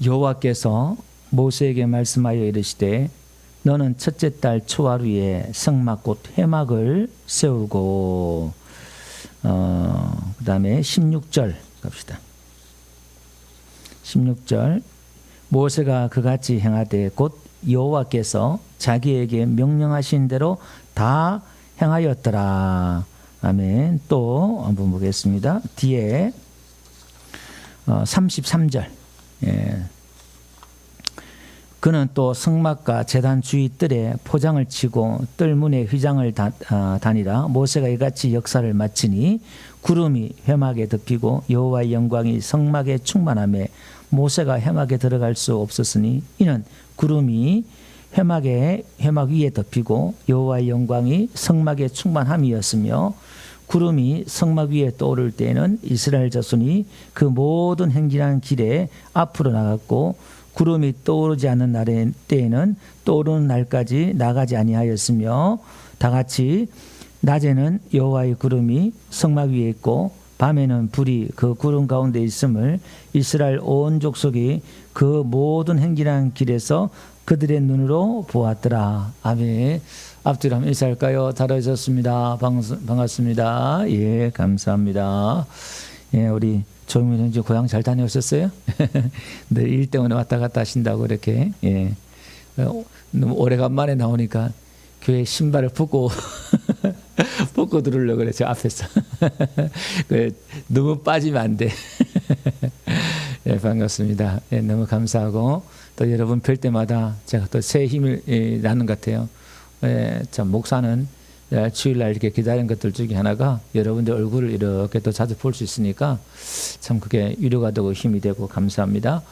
여호와께서 모세에게 말씀하여 이르시되 너는 첫째 달 초하루 위에 성막 곧 회막을 세우고 그 다음에 16절 갑시다. 16절 모세가 그같이 행하되 곧 여호와께서 자기에게 명령하신 대로 다 행하였더라. 아멘. 또 한번 보겠습니다. 뒤에 33절 그는 또 성막과 제단 주위 뜰에 포장을 치고 뜰 문에 휘장을 다니라. 모세가 이같이 역사를 마치니 구름이 회막에 덮이고 여호와의 영광이 성막에 충만하며 모세가 회막에 들어갈 수 없었으니 이는 구름이 회막 위에 덮이고 여호와의 영광이 성막에 충만함이었으며 구름이 성막 위에 떠오를 때에는 이스라엘 자손이 그 모든 행진하는 길에 앞으로 나갔고 구름이 떠오르지 않는 때에는 떠오르는 날까지 나가지 아니하였으며 다같이 낮에는 여호와의 구름이 성막 위에 있고 밤에는 불이 그 구름 가운데 있음을 이스라엘 온 족속이 그 모든 행진하는 길에서 그들의 눈으로 보았더라. 아멘. 앞뒤로 한번 인사할까요? 잘 오셨습니다. 반갑습니다. 예, 감사합니다. 예, 우리 조용민 형제 고향 잘 다녀오셨어요? 늘 일 때문에 왔다 갔다 하신다고 이렇게. 예. 너무 오래간만에 나오니까 교회 신발을 벗고 벗고 들으려고 그래. 저 앞에서. 너무 빠지면 안 돼. 예, 반갑습니다. 예, 너무 감사하고 또 여러분 뵐 때마다 제가 또 새 힘을 나는 것 같아요. 예, 참 목사는 주일날 이렇게 기다리는 것들 중에 하나가 여러분들 얼굴을 이렇게 또 자주 볼 수 있으니까 참 그게 위로가 되고 힘이 되고 감사합니다.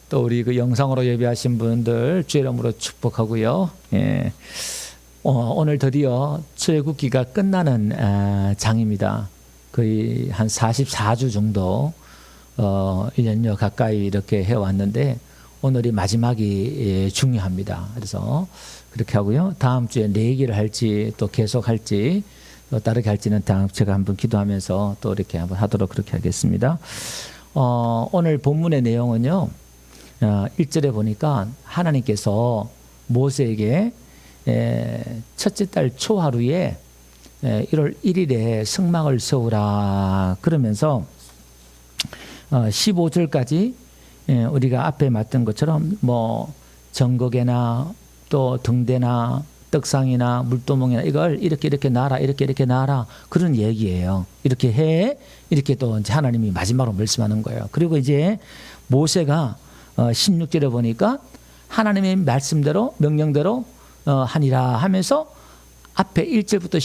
또 우리 그 영상으로 예배하신 분들 주의 이름으로 축복하고요. 예. 오늘 드디어 출애굽기가 끝나는 장입니다. 거의 한 44주 정도 1년여 가까이 이렇게 해왔는데 오늘이 마지막이 중요합니다. 그래서 그렇게 하고요. 다음 주에 내 얘기를 할지 또 계속 할지 또 다르게 할지는 다음 제가 한번 기도하면서 또 이렇게 한번 하도록 그렇게 하겠습니다. 오늘 본문의 내용은요. 1절에 보니까 하나님께서 모세에게 첫째 달 초하루에 1월 1일에 성막을 세우라 그러면서 15절까지 우리가 앞에 봤던 것처럼 뭐 정거개나 또 등대나 떡상이나 물도멍이나 이걸 이렇게 놔라 이렇게 놔라 그런 얘기예요. 이렇게 해 이렇게 또 이제 하나님이 마지막으로 말씀하는 거예요. 그리고 이제 모세가 16절에 보니까 하나님의 말씀대로 명령대로 하니라 하면서 앞에 1절부터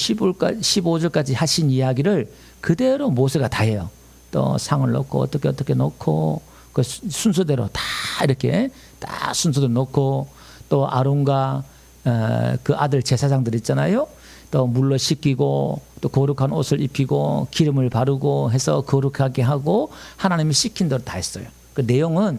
15절까지 하신 이야기를 그대로 모세가 다 해요. 또 상을 놓고 어떻게 놓고 그 순서대로 다 이렇게 딱 순서대로 놓고 또 아론과 그 아들 제사장들 있잖아요. 또 물로 씻기고 또 거룩한 옷을 입히고 기름을 바르고 해서 거룩하게 하고 하나님이 시킨 대로 다 했어요. 그 내용은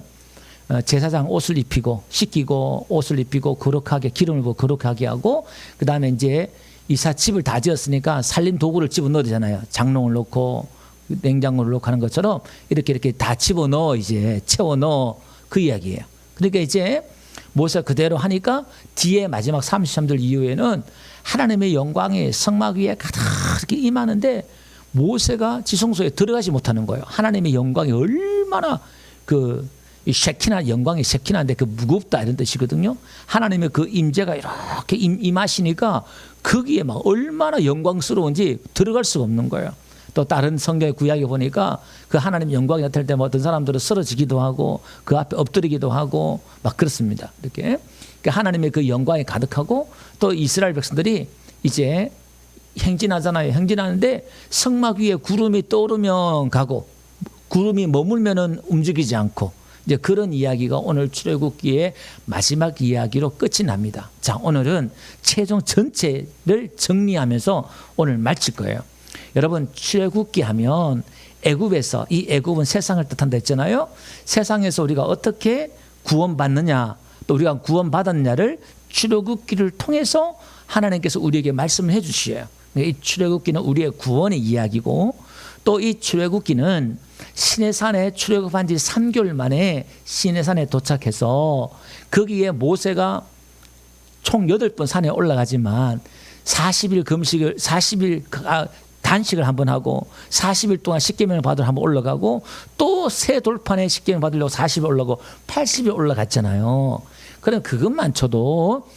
제사장 옷을 입히고 씻기고 옷을 입히고 거룩하게 기름을 부어 거룩하게 하고 그 다음에 이제 이사 집을 다 지었으니까 살림 도구를 집어넣어야 되잖아요. 장롱을 넣고 냉장고를 넣고 하는 것처럼 이렇게 다 집어넣어 이제 채워넣어 그 이야기예요. 그러니까 이제 모세가 그대로 하니까 뒤에 마지막 33절 이후에는 하나님의 영광이 성막 위에 가득 임하는데 모세가 지성소에 들어가지 못하는 거예요. 하나님의 영광이 얼마나 이 셰키나 영광이 셰키나인데 그 무겁다 이런 뜻이거든요. 하나님의 그 임재가 이렇게 임하시니까 거기에 막 얼마나 영광스러운지 들어갈 수가 없는 거예요. 또 다른 성경의 구약에 보니까 그 하나님 영광이 나타날 때 어떤 사람들은 쓰러지기도 하고 그 앞에 엎드리기도 하고 막 그렇습니다. 이렇게 그러니까 하나님의 그 영광이 가득하고 또 이스라엘 백성들이 이제 행진하잖아요. 행진하는데 성막 위에 구름이 떠오르면 가고 구름이 머물면은 움직이지 않고 이제 그런 이야기가 오늘 출애굽기의 마지막 이야기로 끝이 납니다. 자, 오늘은 최종 전체를 정리하면서 오늘 마칠 거예요. 여러분 출애굽기 하면 애굽에서 이 애굽은 세상을 뜻한다 했잖아요. 세상에서 우리가 어떻게 구원받느냐 또 우리가 구원받았느냐를 출애굽기를 통해서 하나님께서 우리에게 말씀을 해 주시어요. 이 출애굽기는 우리의 구원의 이야기고 또 이 출애굽기는 시내산에 출애굽한 지 3개월 만에 시내산에 도착해서 거기에 모세가 총 8번 산에 올라가지만 40일 단식을 한번 하고 40일 동안 십계명을 받으러 한번 올라가고 또 새 돌판에 십계명 받으려고 40일 올라가고 80일 올라갔잖아요. 그럼 그것만 쳐도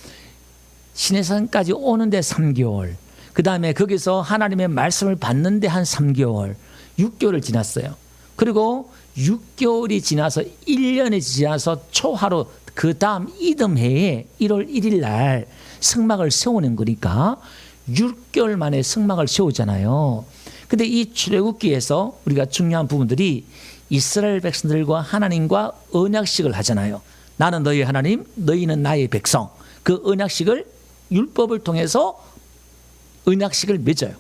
시내산까지 오는데 3개월, 그 다음에 거기서 하나님의 말씀을 받는데 한 3개월, 6개월을 지났어요. 그리고 6개월이 지나서 1년이 지나서 초하루, 그 다음 이듬해에 1월 1일 날 성막을 세우는 거니까 6개월 만에 성막을 세우잖아요. 근데 이 출애굽기에서 우리가 중요한 부분들이 이스라엘 백성들과 하나님과 언약식을 하잖아요. 나는 너희 하나님, 너희는 나의 백성. 그 언약식을 율법을 통해서 언약식을 맺어요.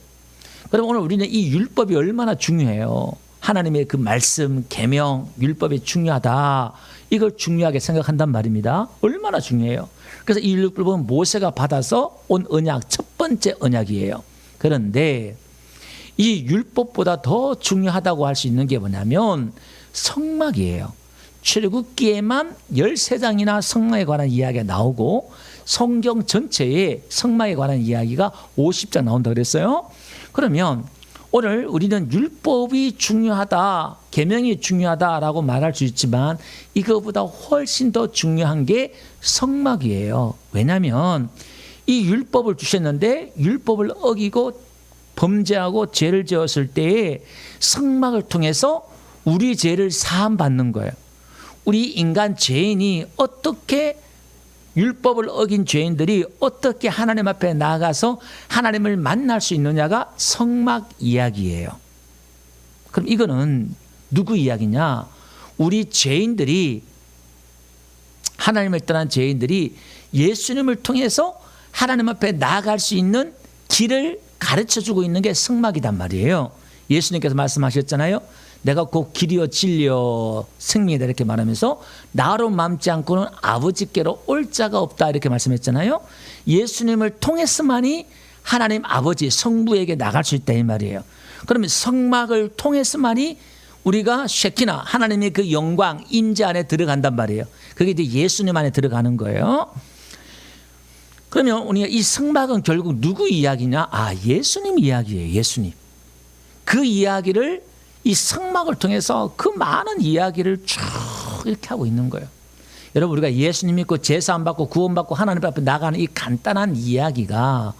그럼 오늘 우리는 이 율법이 얼마나 중요해요. 하나님의 그 말씀, 계명, 율법이 중요하다. 이걸 중요하게 생각한단 말입니다. 얼마나 중요해요. 그래서 이 율법은 모세가 받아서 온 언약, 첫 번째 언약이에요. 그런데 이 율법보다 더 중요하다고 할 수 있는 게 뭐냐면 성막이에요. 출애굽기에만 13장이나 성막에 관한 이야기가 나오고 성경 전체에 성막에 관한 이야기가 50장 나온다 그랬어요. 그러면 오늘 우리는 율법이 중요하다, 계명이 중요하다라고 말할 수 있지만 이거보다 훨씬 더 중요한 게 성막이에요. 왜냐하면 이 율법을 주셨는데 율법을 어기고 범죄하고 죄를 지었을 때에 성막을 통해서 우리 죄를 사함받는 거예요. 우리 인간 죄인이 어떻게, 율법을 어긴 죄인들이 어떻게 하나님 앞에 나아가서 하나님을 만날 수 있느냐가 성막 이야기예요. 그럼 이거는 누구 이야기냐? 우리 죄인들이, 하나님을 떠난 죄인들이 예수님을 통해서 하나님 앞에 나아갈 수 있는 길을 가르쳐주고 있는 게 성막이단 말이에요. 예수님께서 말씀하셨잖아요. 내가 곧 길이요 진리요 생명이다 이렇게 말하면서 나로 맘지 않고는 아버지께로 올 자가 없다 이렇게 말씀했잖아요. 예수님을 통해서만이 하나님 아버지 성부에게 나갈 수 있다 이 말이에요. 그러면 성막을 통해서만이 우리가 쉐키나 하나님의 그 영광 임재 안에 들어간단 말이에요. 그게 이제 예수님 안에 들어가는 거예요. 그러면 우리가 이 성막은 결국 누구 이야기냐? 예수님 이야기예요. 예수님. 그 이야기를 이 성막을 통해서 그 많은 이야기를 쭉 이렇게 하고 있는 거예요. 여러분, 우리가 예수님 믿고 제사함 받고 구원받고 하나님 앞에 나가는 이 간단한 이야기가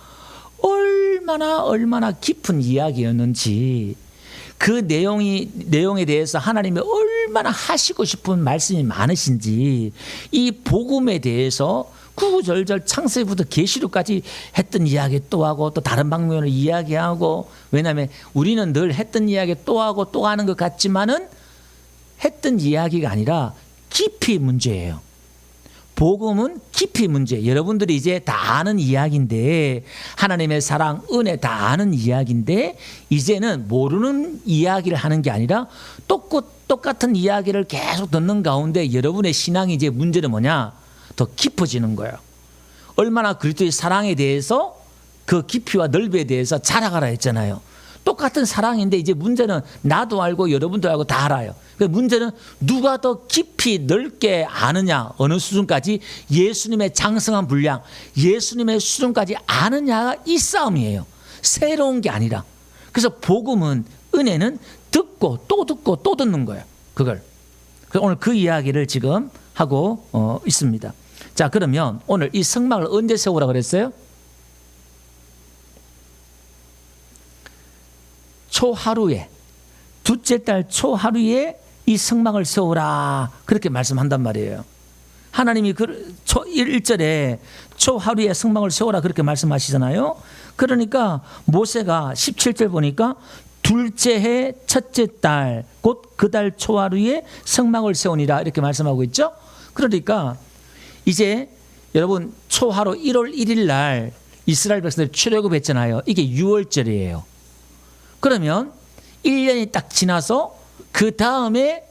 얼마나 깊은 이야기였는지, 그 내용에 대해서 하나님이 얼마나 하시고 싶은 말씀이 많으신지, 이 복음에 대해서 구구절절 창세기부터 계시록까지 했던 이야기 또 하고 또 다른 방면으로 이야기하고, 왜냐하면 우리는 늘 했던 이야기 또 하고 또 하는 것 같지만은 했던 이야기가 아니라 깊이 문제예요. 복음은 깊이 문제. 여러분들이 이제 다 아는 이야기인데, 하나님의 사랑, 은혜 다 아는 이야기인데, 이제는 모르는 이야기를 하는 게 아니라 똑같은 이야기를 계속 듣는 가운데 여러분의 신앙이 이제 문제는 뭐냐? 더 깊어지는 거예요. 얼마나 그리스도의 사랑에 대해서, 그 깊이와 넓이에 대해서 자라가라 했잖아요. 똑같은 사랑인데 이제 문제는 나도 알고 여러분도 알고 다 알아요. 그 문제는 누가 더 깊이 넓게 아느냐, 어느 수준까지 예수님의 장성한 분량, 예수님의 수준까지 아느냐가 이 싸움이에요. 새로운 게 아니라. 그래서 복음은, 은혜는 듣고 또 듣는 거예요. 그걸. 오늘 그 이야기를 지금 하고 있습니다. 자, 그러면 오늘 이 성막을 언제 세우라 그랬어요? 초하루에, 둘째 달 초하루에 이 성막을 세우라 그렇게 말씀한단 말이에요. 하나님이 1절에 초하루에 성막을 세우라 그렇게 말씀하시잖아요. 그러니까 모세가 17절 보니까 둘째 해 첫째 달 곧 그 달 초하루에 성막을 세우니라 이렇게 말씀하고 있죠. 그러니까 이제 여러분, 초하루 1월 1일 날 이스라엘 백성들 출애굽했잖아요. 이게 6월절이에요. 그러면 1년이 딱 지나서 그 다음에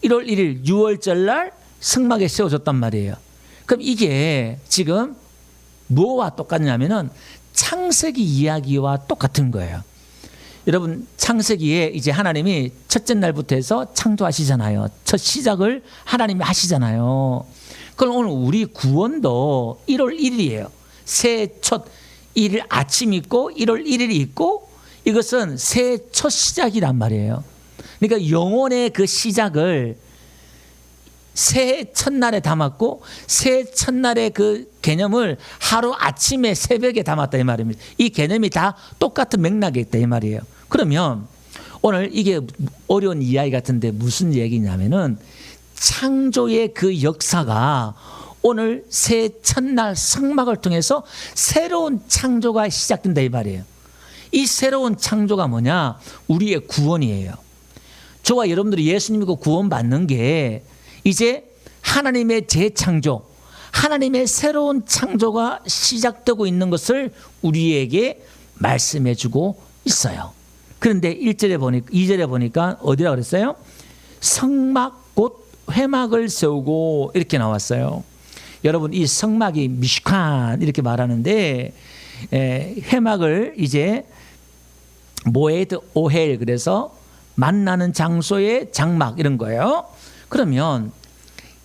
1월 1일 6월절 날 성막에 세워졌단 말이에요. 그럼 이게 지금 뭐와 똑같냐면은 창세기 이야기와 똑같은 거예요. 여러분 창세기에 이제 하나님이 첫째 날부터 해서 창조하시잖아요. 첫 시작을 하나님이 하시잖아요. 그럼 오늘 우리 구원도 1월 1일이에요. 새해 첫 1일 아침 있고 1월 1일이 있고 이것은 새해 첫 시작이란 말이에요. 그러니까 영혼의 그 시작을 새해 첫날에 담았고 새해 첫날의 그 개념을 하루 아침에 새벽에 담았다 이 말입니다. 이 개념이 다 똑같은 맥락이 있다 이 말이에요. 그러면 오늘 이게 어려운 이야기 같은데 무슨 얘기냐면은 창조의 그 역사가 오늘 새해 첫날 성막을 통해서 새로운 창조가 시작된다 이 말이에요. 이 새로운 창조가 뭐냐? 우리의 구원이에요. 저와 여러분들이 예수님 믿고 구원받는 게 이제 하나님의 재창조, 하나님의 새로운 창조가 시작되고 있는 것을 우리에게 말씀해 주고 있어요. 그런데 2절에 보니까 어디라 그랬어요? 성막 곧 회막을 세우고 이렇게 나왔어요. 여러분 이 성막이 미슈칸 이렇게 말하는데 회막을 이제 모에드 오헬 그래서 만나는 장소의 장막 이런 거예요. 그러면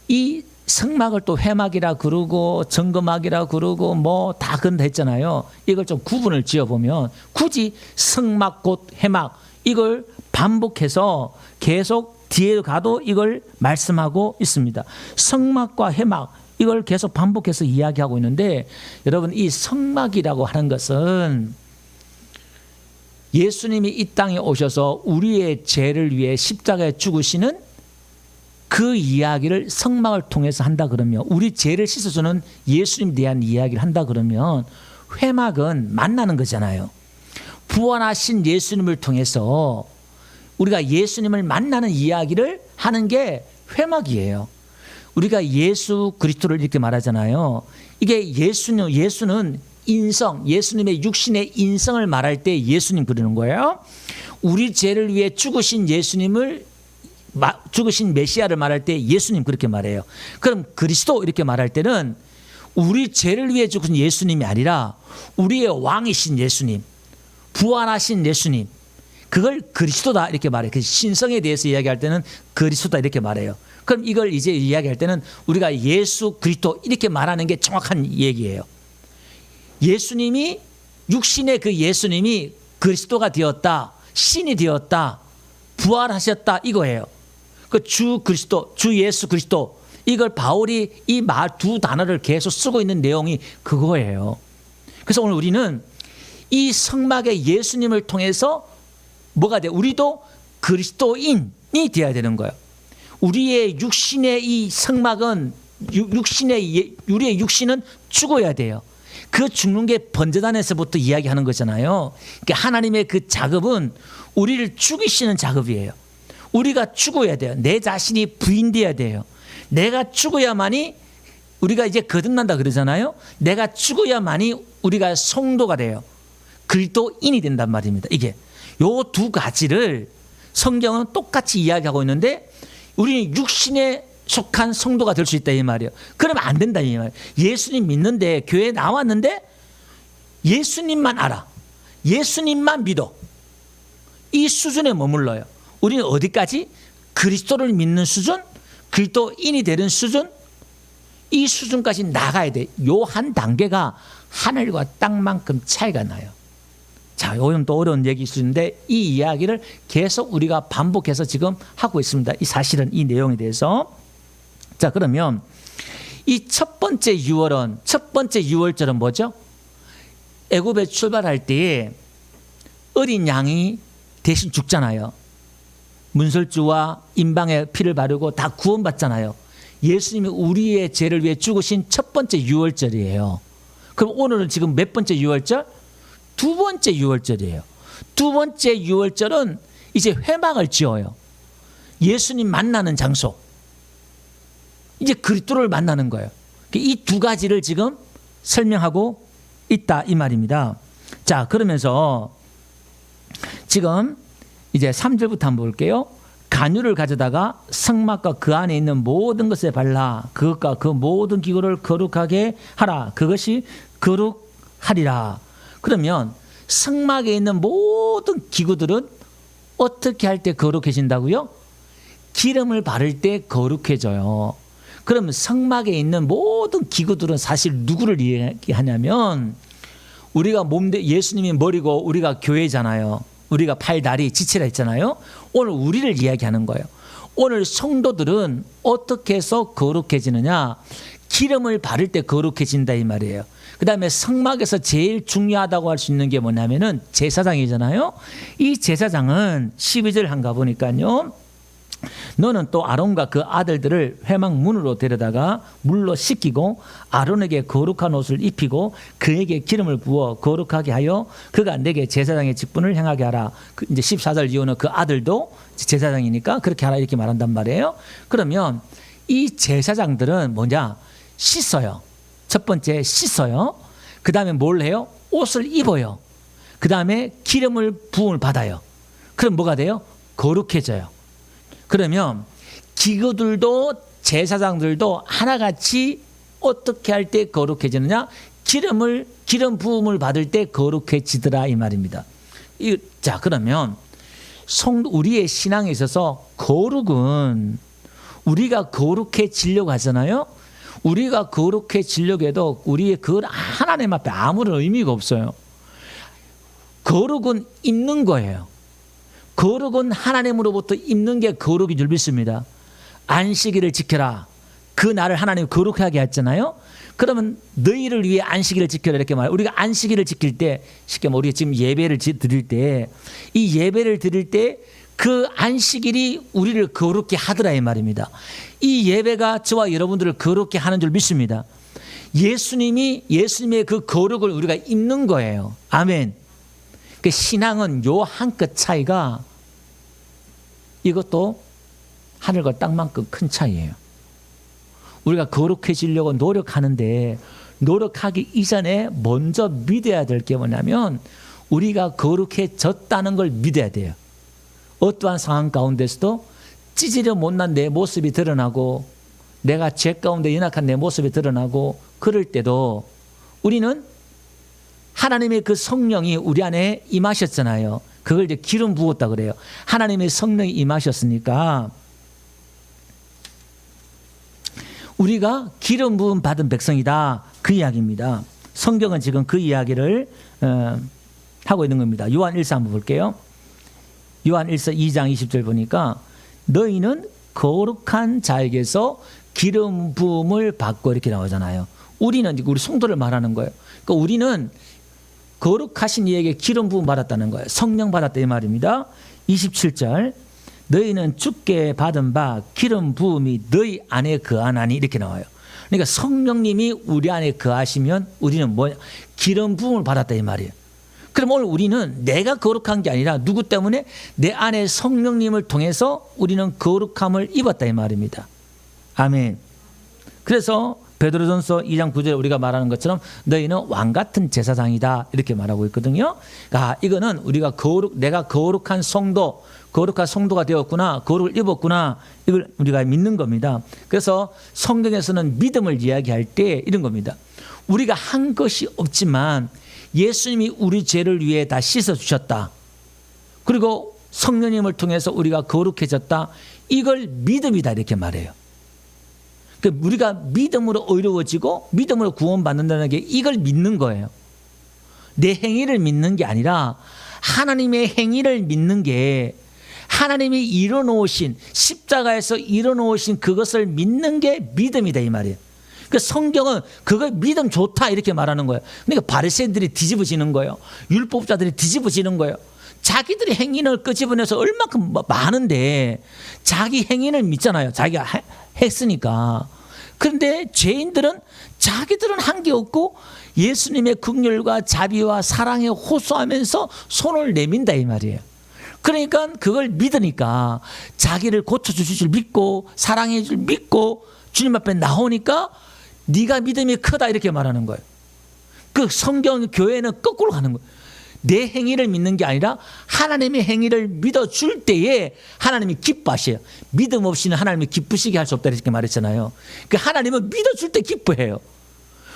이 성막을 또 회막이라 그러고 정거막이라 그러고 뭐 다 그런다 했잖아요. 이걸 좀 구분을 지어보면 굳이 성막 곧 회막 이걸 반복해서 계속 뒤에 가도 이걸 말씀하고 있습니다. 성막과 회막 이걸 계속 반복해서 이야기하고 있는데 여러분 이 성막이라고 하는 것은 예수님이 이 땅에 오셔서 우리의 죄를 위해 십자가에 죽으시는 그 이야기를 성막을 통해서 한다 그러면 우리 죄를 씻어주는 예수님에 대한 이야기를 한다 그러면 회막은 만나는 거잖아요. 부활하신 예수님을 통해서 우리가 예수님을 만나는 이야기를 하는 게 회막이에요. 우리가 예수 그리스도를 이렇게 말하잖아요. 이게 예수는 인성, 예수님의 육신의 인성을 말할 때 예수님 그러는 거예요. 우리 죄를 위해 죽으신 예수님을 죽으신 메시아를 말할 때 예수님 그렇게 말해요. 그럼 그리스도 이렇게 말할 때는 우리 죄를 위해 죽으신 예수님이 아니라 우리의 왕이신 예수님, 부활하신 예수님, 그걸 그리스도다 이렇게 말해요. 그 신성에 대해서 이야기할 때는 그리스도다 이렇게 말해요. 그럼 이걸 이제 이야기할 때는 우리가 예수 그리스도 이렇게 말하는 게 정확한 얘기예요. 예수님이 육신의 그 예수님이 그리스도가 되었다, 신이 되었다, 부활하셨다 이거예요. 그 주 그리스도, 주 예수 그리스도 이걸 바울이 이 말 두 단어를 계속 쓰고 있는 내용이 그거예요. 그래서 오늘 우리는 이 성막의 예수님을 통해서 뭐가 돼? 우리도 그리스도인이 되어야 되는 거예요. 우리의 육신의 이 성막은 우리의 육신은 죽어야 돼요. 그 죽는 게 번제단에서부터 이야기하는 거잖아요. 그러니까 하나님의 그 작업은 우리를 죽이시는 작업이에요. 우리가 죽어야 돼요. 내 자신이 부인돼야 돼요. 내가 죽어야만이 우리가 이제 거듭난다 그러잖아요. 내가 죽어야만이 우리가 성도가 돼요. 그리스도인이 된단 말입니다. 이게 요 두 가지를 성경은 똑같이 이야기하고 있는데 우리는 육신에 속한 성도가 될 수 있다 이 말이에요. 그러면 안 된다 이 말이에요. 예수님 믿는데 교회에 나왔는데 예수님만 알아. 예수님만 믿어. 이 수준에 머물러요. 우리는 어디까지? 그리스도를 믿는 수준, 그리스도인이 되는 수준, 이 수준까지 나가야 돼. 요 한 단계가 하늘과 땅만큼 차이가 나요. 자, 요건 또 어려운 얘기일 수 있는데 이 이야기를 계속 우리가 반복해서 지금 하고 있습니다. 이 사실은 이 내용에 대해서. 자, 그러면 이 첫 번째 유월절은 뭐죠? 애굽에 출발할 때에 어린 양이 대신 죽잖아요. 문설주와 인방에 피를 바르고 다 구원받잖아요. 예수님이 우리의 죄를 위해 죽으신 첫 번째 유월절이에요. 그럼 오늘은 지금 몇 번째 유월절? 두 번째 유월절이에요. 두 번째 유월절은 이제 회막을 지어요. 예수님 만나는 장소. 이제 그리스도를 만나는 거예요. 이 두 가지를 지금 설명하고 있다 이 말입니다. 자, 그러면서 지금 이제 3절부터 한번 볼게요. 간유를 가져다가 성막과 그 안에 있는 모든 것에 발라 그것과 그 모든 기구를 거룩하게 하라. 그것이 거룩하리라. 그러면 성막에 있는 모든 기구들은 어떻게 할 때 거룩해진다고요? 기름을 바를 때 거룩해져요. 그러면 성막에 있는 모든 기구들은 사실 누구를 이야기하냐면 우리가 예수님이 머리고 우리가 교회잖아요. 우리가 팔, 다리, 지체라 했잖아요. 오늘 우리를 이야기하는 거예요. 오늘 성도들은 어떻게 해서 거룩해지느냐? 기름을 바를 때 거룩해진다 이 말이에요. 그 다음에 성막에서 제일 중요하다고 할 수 있는 게 뭐냐면은 제사장이잖아요. 이 제사장은 12절 한가 보니까요. 너는 또 아론과 그 아들들을 회막 문으로 데려다가 물로 씻기고 아론에게 거룩한 옷을 입히고 그에게 기름을 부어 거룩하게 하여 그가 내게 제사장의 직분을 행하게 하라. 이제 14절 이후는 그 아들도 제사장이니까 그렇게 하라 이렇게 말한단 말이에요. 그러면 이 제사장들은 뭐냐? 씻어요. 첫 번째 씻어요. 그 다음에 뭘 해요? 옷을 입어요. 그 다음에 기름을 부음을 받아요. 그럼 뭐가 돼요? 거룩해져요. 그러면 기구들도 제사장들도 하나같이 어떻게 할 때 거룩해지느냐? 기름 부음을 받을 때 거룩해지더라 이 말입니다. 자, 그러면 우리의 신앙에 있어서 거룩은 우리가 거룩해지려고 하잖아요. 우리가 거룩해지려고 해도 우리의 그 하나님 앞에 아무런 의미가 없어요. 거룩은 입는 거예요. 거룩은 하나님으로부터 입는 게 거룩인 줄 믿습니다. 안식일을 지켜라. 그 날을 하나님이 거룩하게 했잖아요. 그러면 너희를 위해 안식일을 지켜라 이렇게 말해요. 우리가 안식일을 지킬 때 쉽게 말하면 우리가 지금 예배를 드릴 때 이 예배를 드릴 때 그 안식일이 우리를 거룩게 하더라 이 말입니다. 이 예배가 저와 여러분들을 거룩게 하는 줄 믿습니다. 예수님의 그 거룩을 우리가 입는 거예요. 아멘. 그 신앙은 요 한 끗 차이가 이것도 하늘과 땅만큼 큰 차이예요. 우리가 거룩해지려고 노력하는데 노력하기 이전에 먼저 믿어야 될 게 뭐냐면 우리가 거룩해졌다는 걸 믿어야 돼요. 어떠한 상황 가운데서도 찌질여 못난 내 모습이 드러나고 내가 죄 가운데 연약한 내 모습이 드러나고 그럴 때도 우리는 하나님의 그 성령이 우리 안에 임하셨잖아요. 그걸 이제 기름 부었다 그래요. 하나님의 성령이 임하셨으니까 우리가 기름 부음 받은 백성이다. 그 이야기입니다. 성경은 지금 그 이야기를 하고 있는 겁니다. 요한 1서 한번 볼게요. 요한 1서 2장 20절 보니까 너희는 거룩한 자에게서 기름 부음을 받고 이렇게 나오잖아요. 우리 성도를 말하는 거예요. 그러니까 우리는 거룩하신 이에게 기름 부음 받았다는 거예요. 성령 받았다 이 말입니다. 27절 너희는 주께 받은 바 기름 부음이 너희 안에 거하나니 이렇게 나와요. 그러니까 성령님이 우리 안에 거하시면 우리는 기름 부음을 받았다 이 말이에요. 그럼 오늘 우리는 내가 거룩한 게 아니라 누구 때문에 내 안에 성령님을 통해서 우리는 거룩함을 입었다 이 말입니다. 아멘. 그래서 베드로전서 2장 9절에 우리가 말하는 것처럼 너희는 왕같은 제사장이다 이렇게 말하고 있거든요. 이거는 우리가 내가 거룩한 성도가 되었구나, 거룩을 입었구나 이걸 우리가 믿는 겁니다. 그래서 성경에서는 믿음을 이야기할 때 이런 겁니다. 우리가 한 것이 없지만 예수님이 우리 죄를 위해 다 씻어주셨다. 그리고 성령님을 통해서 우리가 거룩해졌다. 이걸 믿음이다 이렇게 말해요. 우리가 믿음으로 의로워지고 믿음으로 구원받는다는 게 이걸 믿는 거예요. 내 행위를 믿는 게 아니라 하나님의 행위를 믿는 게 하나님이 이뤄놓으신 십자가에서 이뤄놓으신 그것을 믿는 게 믿음이다 이 말이에요. 그 성경은 그걸 믿음 좋다 이렇게 말하는 거예요. 그러니까 바리새인들이 뒤집어지는 거예요. 율법자들이 뒤집어지는 거예요. 자기들이 행위를 끄집어내서 얼마큼 많은데 자기 행위를 믿잖아요. 자기가 했으니까. 그런데 죄인들은 자기들은 한 게 없고 예수님의 긍휼과 자비와 사랑에 호소하면서 손을 내민다 이 말이에요. 그러니까 그걸 믿으니까 자기를 고쳐주실 줄 믿고 사랑해 줄 믿고 주님 앞에 나오니까 네가 믿음이 크다 이렇게 말하는 거예요. 그 성경 교회는 거꾸로 가는 거예요. 내 행위를 믿는 게 아니라 하나님의 행위를 믿어줄 때에 하나님이 기뻐하셔요. 믿음 없이는 하나님이 기쁘시게 할 수 없다 이렇게 말했잖아요. 그 하나님은 믿어줄 때 기뻐해요.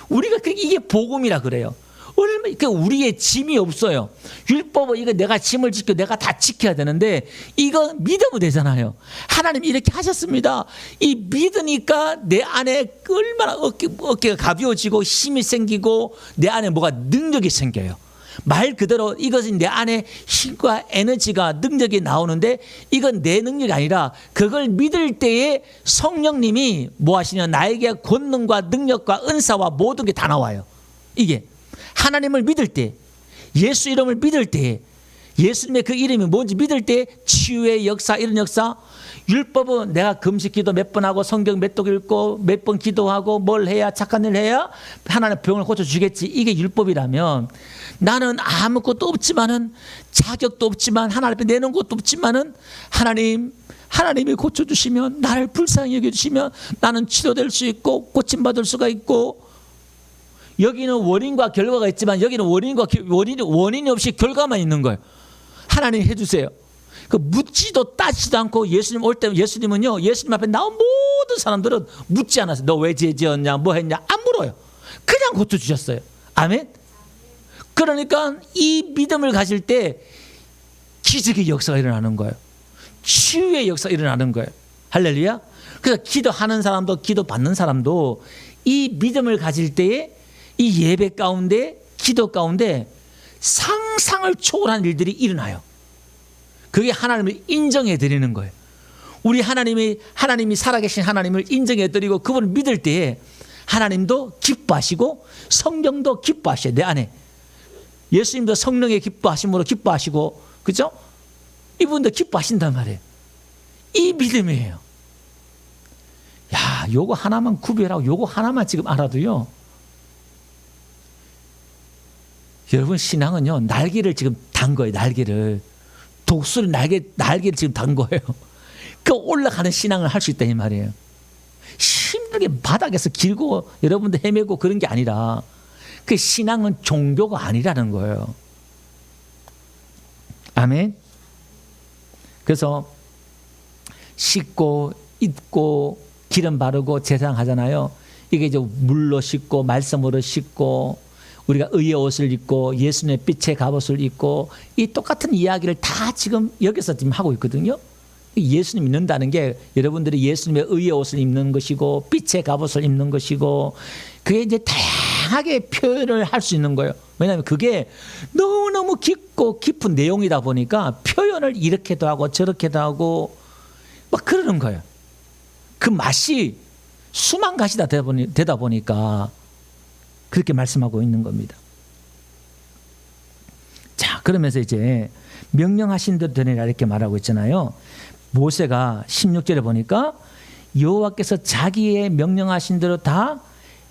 우리가 이게 복음이라 그래요. 얼마 그 우리의 짐이 없어요. 율법은 이거 내가 짐을 지켜 내가 다 지켜야 되는데 이거 믿으면 되잖아요. 하나님 이렇게 하셨습니다. 이 믿으니까 내 안에 얼마나 어깨가 가벼워지고 힘이 생기고 내 안에 뭐가 능력이 생겨요. 말 그대로 이것은 내 안에 힘과 에너지가 능력이 나오는데 이건 내 능력이 아니라 그걸 믿을 때에 성령님이 뭐 하시냐 나에게 권능과 능력과 은사와 모든 게 다 나와요. 이게 하나님을 믿을 때 예수 이름을 믿을 때 예수님의 그 이름이 뭔지 믿을 때 치유의 역사 이런 역사 율법은 내가 금식 기도 몇 번 하고 성경 몇 독 읽고 몇 번 기도하고 뭘 해야 착한 일 해야 하나님 병을 고쳐주겠지 이게 율법이라면 나는 아무것도 없지만은 자격도 없지만 하나님 앞에 내놓은 것도 없지만은 하나님이 고쳐주시면 나를 불쌍히 여겨주시면 나는 치료될 수 있고 고침받을 수가 있고 여기는 원인과 결과가 있지만 여기는 원인이 없이 결과만 있는 거예요. 하나님 해주세요. 그 묻지도 따지도 않고 예수님 올 때 예수님은요 예수님 앞에 나온 모든 사람들은 묻지 않았어요. 너 왜 죄 지었냐 뭐 했냐 안 물어요. 그냥 고쳐주셨어요. 아멘. 그러니까 이 믿음을 가질 때 기적의 역사가 일어나는 거예요. 치유의 역사가 일어나는 거예요. 할렐루야. 그래서 기도하는 사람도 기도 받는 사람도 이 믿음을 가질 때에 이 예배 가운데 기도 가운데 상상을 초월한 일들이 일어나요. 그게 하나님을 인정해 드리는 거예요. 우리 하나님이 살아계신 하나님을 인정해 드리고 그분을 믿을 때에 하나님도 기뻐하시고 성령도 기뻐하셔요. 내 안에 예수님도 성령의 기뻐하심으로 기뻐하시고 그죠? 이분도 기뻐하신단 말이에요. 이 믿음이에요. 야, 요거 하나만 구별하고 요거 하나만 지금 알아도요. 여러분 신앙은요 날개를 지금 단 거예요. 날개를 독수리 날개를 지금 단 거예요. 그 올라가는 신앙을 할 수 있다 이 말이에요. 힘들게 바닥에서 길고 여러분들 헤매고 그런 게 아니라 그 신앙은 종교가 아니라는 거예요. 아멘. 그래서 씻고 입고 기름 바르고 제사하잖아요. 이게 이제 물로 씻고 말씀으로 씻고 우리가 의의 옷을 입고 예수님의 빛의 갑옷을 입고 이 똑같은 이야기를 다 지금 여기서 지금 하고 있거든요. 예수님 믿는다는 게 여러분들이 예수님의 의의 옷을 입는 것이고 빛의 갑옷을 입는 것이고 그게 이제 다양하게 표현을 할 수 있는 거예요. 왜냐하면 그게 너무너무 깊고 깊은 내용이다 보니까 표현을 이렇게도 하고 저렇게도 하고 막 그러는 거예요. 그 맛이 수만 가지다 되다 보니까 그렇게 말씀하고 있는 겁니다. 자, 그러면서 이제 명령하신 대로 되리라 이렇게 말하고 있잖아요. 모세가 16절에 보니까 여호와께서 자기의 명령하신 대로 다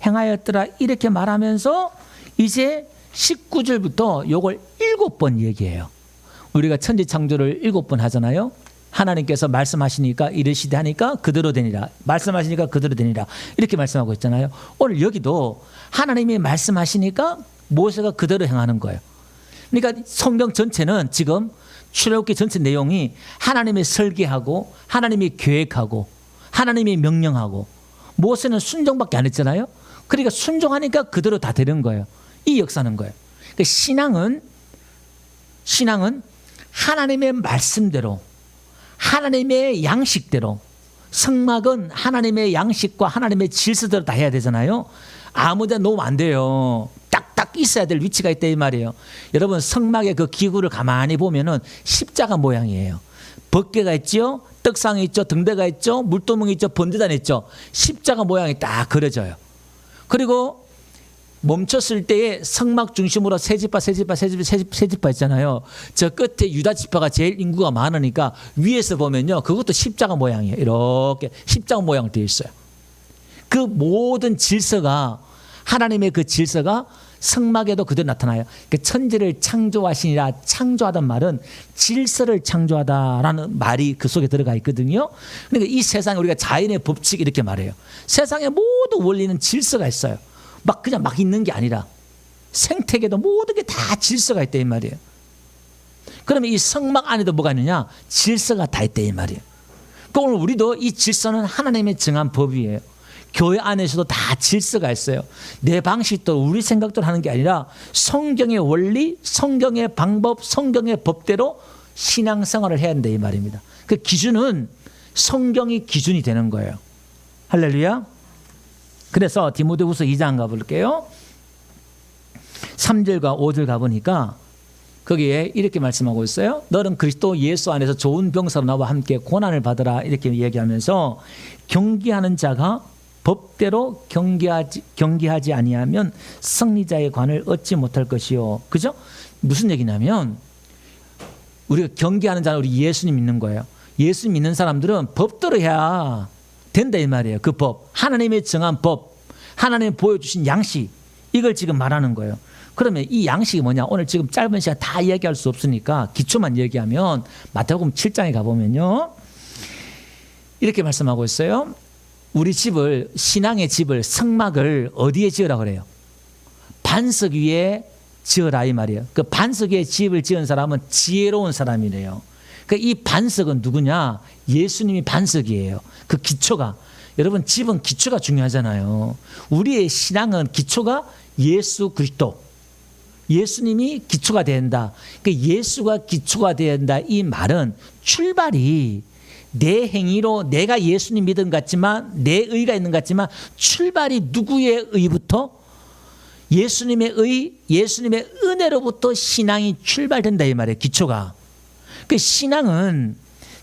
행하였더라 이렇게 말하면서 이제 19절부터 요걸 7번 얘기해요. 우리가 천지창조를 7번 하잖아요. 하나님께서 말씀하시니까 이르시되 하니까 그대로 되니라. 말씀하시니까 그대로 되니라. 이렇게 말씀하고 있잖아요. 오늘 여기도 하나님이 말씀하시니까 모세가 그대로 행하는 거예요. 그러니까 성경 전체는 지금 출애굽기 전체 내용이 하나님이 설계하고 하나님이 계획하고 하나님이 명령하고 모세는 순종밖에 안 했잖아요. 그러니까 순종하니까 그대로 다 되는 거예요. 이 역사는 거예요. 그러니까 신앙은 하나님의 말씀대로 하나님의 양식대로 성막은 하나님의 양식과 하나님의 질서대로 다 해야 되잖아요. 아무데나 놓으면 안 돼요. 딱 있어야 될 위치가 있다 이 말이에요. 여러분 성막의 그 기구를 가만히 보면은 십자가 모양이에요. 벗개가 있죠, 떡상이 있죠, 등대가 있죠, 물도멍이 있죠, 번제단이 있죠. 십자가 모양이 딱 그려져요. 그리고 멈췄을 때에 성막 중심으로 세 지파 있잖아요. 저 끝에 유다 지파가 제일 인구가 많으니까 위에서 보면요 그것도 십자가 모양이에요. 이렇게 십자가 모양으로 되어 있어요. 그 모든 질서가 하나님의 그 질서가 성막에도 그대로 나타나요. 그러니까 천지를 창조하시니라. 창조하단 말은 질서를 창조하다라는 말이 그 속에 들어가 있거든요. 그러니까 이 세상에 우리가 자연의 법칙 이렇게 말해요. 세상에 모든 원리는 질서가 있어요. 그냥 막 있는 게 아니라 생태계도 모든 게 다 질서가 있다 이 말이에요. 그러면 이 성막 안에도 뭐가 있느냐? 질서가 다 있다 이 말이에요. 그러니까 오늘 우리도 이 질서는 하나님의 정한 법이에요. 교회 안에서도 다 질서가 있어요. 내 방식도 우리 생각대로 하는 게 아니라 성경의 원리, 성경의 방법, 성경의 법대로 신앙생활을 해야 된다 이 말입니다. 그 기준은 성경이 기준이 되는 거예요. 할렐루야. 그래서 디모데후서 2장 가볼게요. 3절과 5절 가보니까 거기에 이렇게 말씀하고 있어요. 너는 그리스도 예수 안에서 좋은 병사로 나와 함께 고난을 받으라 이렇게 얘기하면서 경계하는 자가 법대로 경계하지 아니하면 승리자의 관을 얻지 못할 것이요. 그죠? 무슨 얘기냐면 우리가 경계하는 자는 우리 예수님 믿는 거예요. 예수 믿는 사람들은 법대로 해야 된다 이 말이에요. 그 법, 하나님의 정한 법, 하나님이 보여주신 양식, 이걸 지금 말하는 거예요. 그러면 이 양식이 뭐냐? 오늘 지금 짧은 시간 다 이야기할 수 없으니까 기초만 얘기하면 마태복음 7장에 가보면요 이렇게 말씀하고 있어요. 우리 집을, 신앙의 집을, 성막을 어디에 지으라 그래요? 반석 위에 지으라 이 말이에요. 그 반석 위에 집을 지은 사람은 지혜로운 사람이래요. 이 반석은 누구냐? 예수님이 반석이에요. 그 기초가. 여러분 집은 기초가 중요하잖아요. 우리의 신앙은 기초가 예수 그리스도. 예수님이 기초가 된다. 예수가 기초가 된다. 이 말은 출발이 내 행위로 내가 예수님 믿음 같지만 내 의가 있는 것 같지만 출발이 누구의 의부터? 예수님의 의, 예수님의 은혜로부터 신앙이 출발된다 이 말이에요. 기초가. 그 신앙은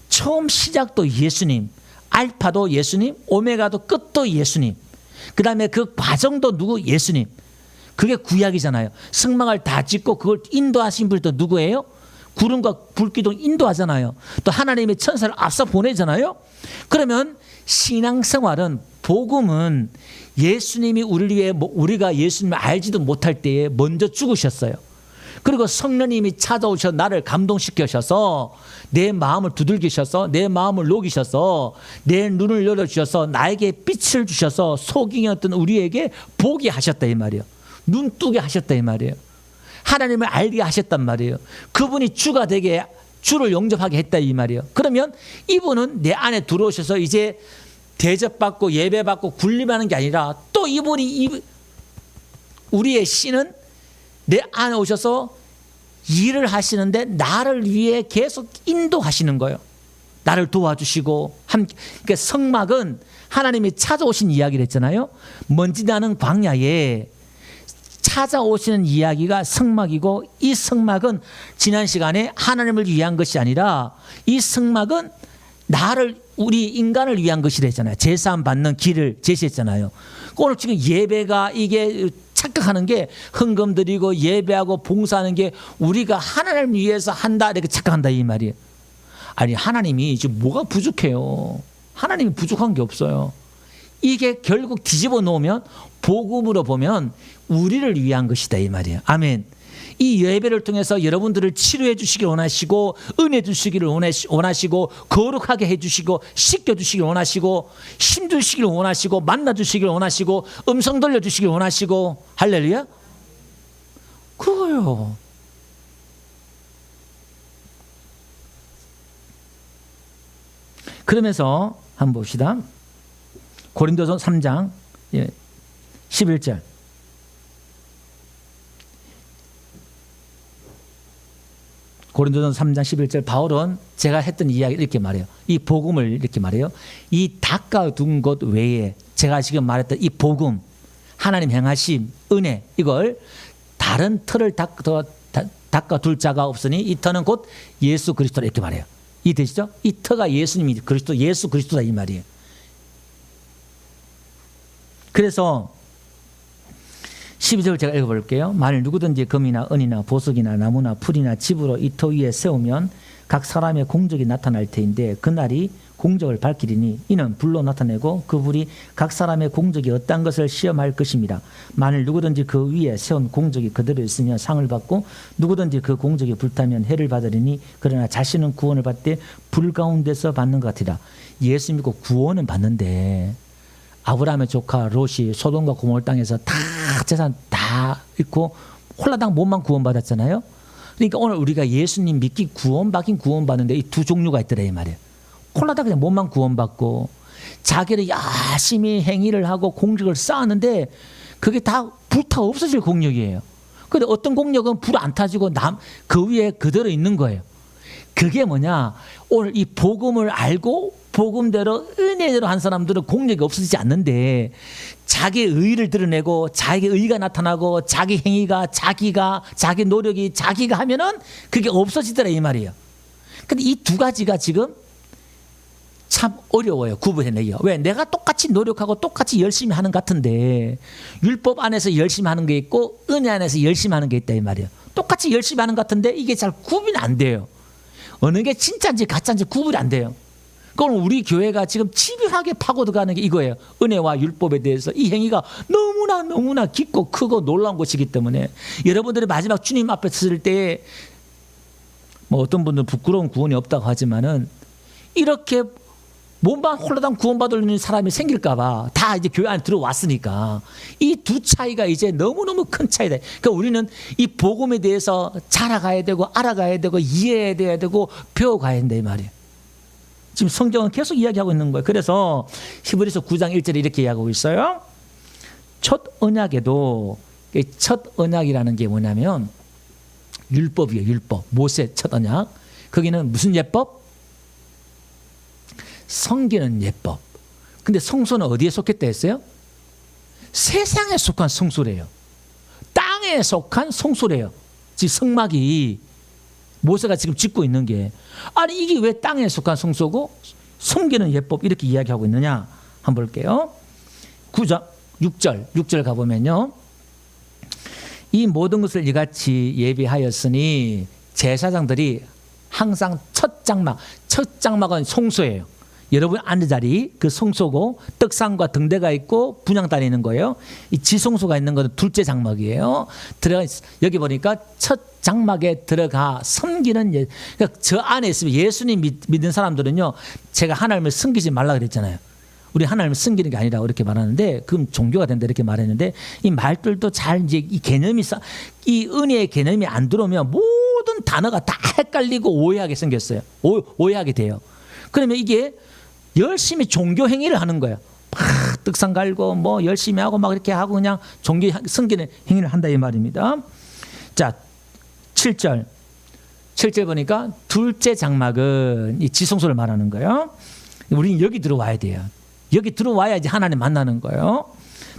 처음 시작도 예수님, 알파도 예수님, 오메가도 끝도 예수님. 그 다음에 그 과정도 누구? 예수님. 그게 구약이잖아요. 성막을 다 짓고 그걸 인도하신 분이 또 누구예요? 구름과 불기둥 인도하잖아요. 또 하나님의 천사를 앞서 보내잖아요. 그러면 신앙생활은, 복음은 예수님이 우리를 위해, 우리가 예수님을 알지도 못할 때에 먼저 죽으셨어요. 그리고 성령님이 찾아오셔서 나를 감동시키셔서 내 마음을 두들기셔서 내 마음을 녹이셔서 내 눈을 열어주셔서 나에게 빛을 주셔서 소경이었던 우리에게 보게 하셨다 이 말이에요. 눈 뜨게 하셨다 이 말이에요. 하나님을 알게 하셨단 말이에요. 그분이 주가 되게, 주를 영접하게 했다 이 말이에요. 그러면 이분은 내 안에 들어오셔서 이제 대접받고 예배받고 군림하는 게 아니라 또 이분이 우리의 신은 내 안에 오셔서 일을 하시는데 나를 위해 계속 인도하시는 거예요. 나를 도와주시고 함께. 그러니까 성막은 하나님이 찾아오신 이야기를 했잖아요. 먼지 나는 광야에 찾아오시는 이야기가 성막이고, 이 성막은 지난 시간에 하나님을 위한 것이 아니라 이 성막은 나를, 우리 인간을 위한 것이라 했잖아요. 제사함 받는 길을 제시했잖아요. 오늘 지금 예배가 이게 착각하는 게 헌금 드리고 예배하고 봉사하는 게 우리가 하나님을 위해서 한다 이렇게 착각한다 이 말이에요. 아니 하나님이 지금 뭐가 부족해요? 하나님이 부족한 게 없어요. 이게 결국 뒤집어 놓으면 복음으로 보면 우리를 위한 것이다 이 말이에요. 아멘. 이 예배를 통해서 여러분들을 치료해 주시길 원하시고, 은혜 주시기를 원하시고, 거룩하게 해주시고, 씻겨주시길 원하시고, 힘주시길 원하시고, 만나주시길 원하시고, 음성 들려주시길 원하시고. 할렐루야. 그거요. 그러면서 한번 봅시다. 고린도서 3장 11절. 고린도서 3장 11절, 바울은 제가 했던 이야기 이렇게 말해요. 이 복음을 이렇게 말해요. 이 닦아둔 것 외에 제가 지금 말했던 이 복음, 하나님 행하심, 은혜, 이걸 다른 틀을 닦아둘 자가 없으니 이 터는 곧 예수 그리스도라 이렇게 말해요. 이 되시죠? 이 터가 예수님이 그리스도, 예수 그리스도다 이 말이에요. 그래서 12절 제가 읽어볼게요. 만일 누구든지 금이나 은이나 보석이나 나무나 풀이나 집으로 이 터 위에 세우면 각 사람의 공적이 나타날 터인데 그날이 공적을 밝히리니 이는 불로 나타내고 그 불이 각 사람의 공적이 어떤 것을 시험할 것입니다. 만일 누구든지 그 위에 세운 공적이 그대로 있으면 상을 받고 누구든지 그 공적이 불타면 해를 받으리니 그러나 자신은 구원을 받되 불 가운데서 받는 것 같으라. 예수 믿고 구원은 받는데 아브라함의 조카 롯이 소돔과 고모르 땅에서 다 재산 다 잃고 홀라당 몸만 구원받았잖아요. 그러니까 오늘 우리가 예수님 믿기 구원받긴 구원받는데 이 두 종류가 있더라 이 말이에요. 홀라당 그냥 몸만 구원받고 자기를 열심히 행위를 하고 공력을 쌓았는데 그게 다 불타 없어질 공력이에요. 근데 어떤 공력은 불 안 타지고 그 위에 그대로 있는 거예요. 그게 뭐냐? 오늘 이 복음을 알고 복음대로 은혜대로 한 사람들은 공력이 없어지지 않는데 자기의 의의를 드러내고 자기의 의의가 나타나고 자기 행위가 자기 노력이 자기가 하면은 그게 없어지더라 이 말이에요. 근데 이 두 가지가 지금 참 어려워요. 구분해내기가. 왜? 내가 똑같이 노력하고 똑같이 열심히 하는 것 같은데 율법 안에서 열심히 하는 게 있고 은혜 안에서 열심히 하는 게 있다 이 말이에요. 똑같이 열심히 하는 것 같은데 이게 잘 구분이 안 돼요. 어느 게 진짜인지 가짜인지 구분이 안 돼요. 그럼 우리 교회가 지금 집요하게 파고들어가는 게 이거예요. 은혜와 율법에 대해서 이 행위가 너무나 깊고 크고 놀라운 것이기 때문에 여러분들이 마지막 주님 앞에 섰을 때 뭐 어떤 분들은 부끄러운 구원이 없다고 하지만은 이렇게 몸만 홀라당 구원받을 사람이 생길까 봐 다 이제 교회 안에 들어왔으니까 이 두 차이가 이제 너무너무 큰 차이다. 그러니까 우리는 이 복음에 대해서 자라가야 되고 알아가야 되고 이해해야 되고 배워가야 된다 이 말이에요. 지금 성경은 계속 이야기하고 있는 거예요. 그래서 히브리서 9장 1절에 이렇게 이야기하고 있어요. 첫 언약에도 첫 언약이라는 게 뭐냐면 율법이에요. 율법. 모세 첫 언약. 거기는 무슨 예법? 성기는 예법. 근데 성소는 어디에 속했다 했어요? 세상에 속한 성소래요. 땅에 속한 성소래요. 지금 성막이 모세가 지금 짓고 있는 게 아니 이게 왜 땅에 속한 성소고 성기는 예법 이렇게 이야기하고 있느냐 한번 볼게요. 9장 6절 가보면요. 이 모든 것을 이같이 예비하였으니 제사장들이 항상 첫 장막은 성소예요. 여러분 앉은 자리 그 성소고 떡상과 등대가 있고 분향단이 있는 거예요. 이 지성소가 있는 것은 둘째 장막이에요. 여기 보니까 첫 장막에 들어가 섬기는 그러니까 저 안에 있으면 예수님 믿는 사람들은요. 제가 하나님을 섬기지 말라 그랬잖아요. 우리 하나님을 섬기는 게 아니라고 이렇게 말하는데 그럼 종교가 된다 이렇게 말했는데 이 말들도 잘 이제 이 개념이 이 은혜의 개념이 안 들어오면 모든 단어가 다 헷갈리고 오해하게 생겼어요. 오해하게 돼요. 그러면 이게 열심히 종교 행위를 하는 거예요. 막 떡상 갈고 뭐 열심히 하고 막 이렇게 하고 그냥 종교 섬기는 행위를 한다 이 말입니다. 자, 7절 보니까 둘째 장막은 이 지성소를 말하는 거예요. 우리는 여기 들어와야 돼요. 여기 들어와야지 하나님 만나는 거예요.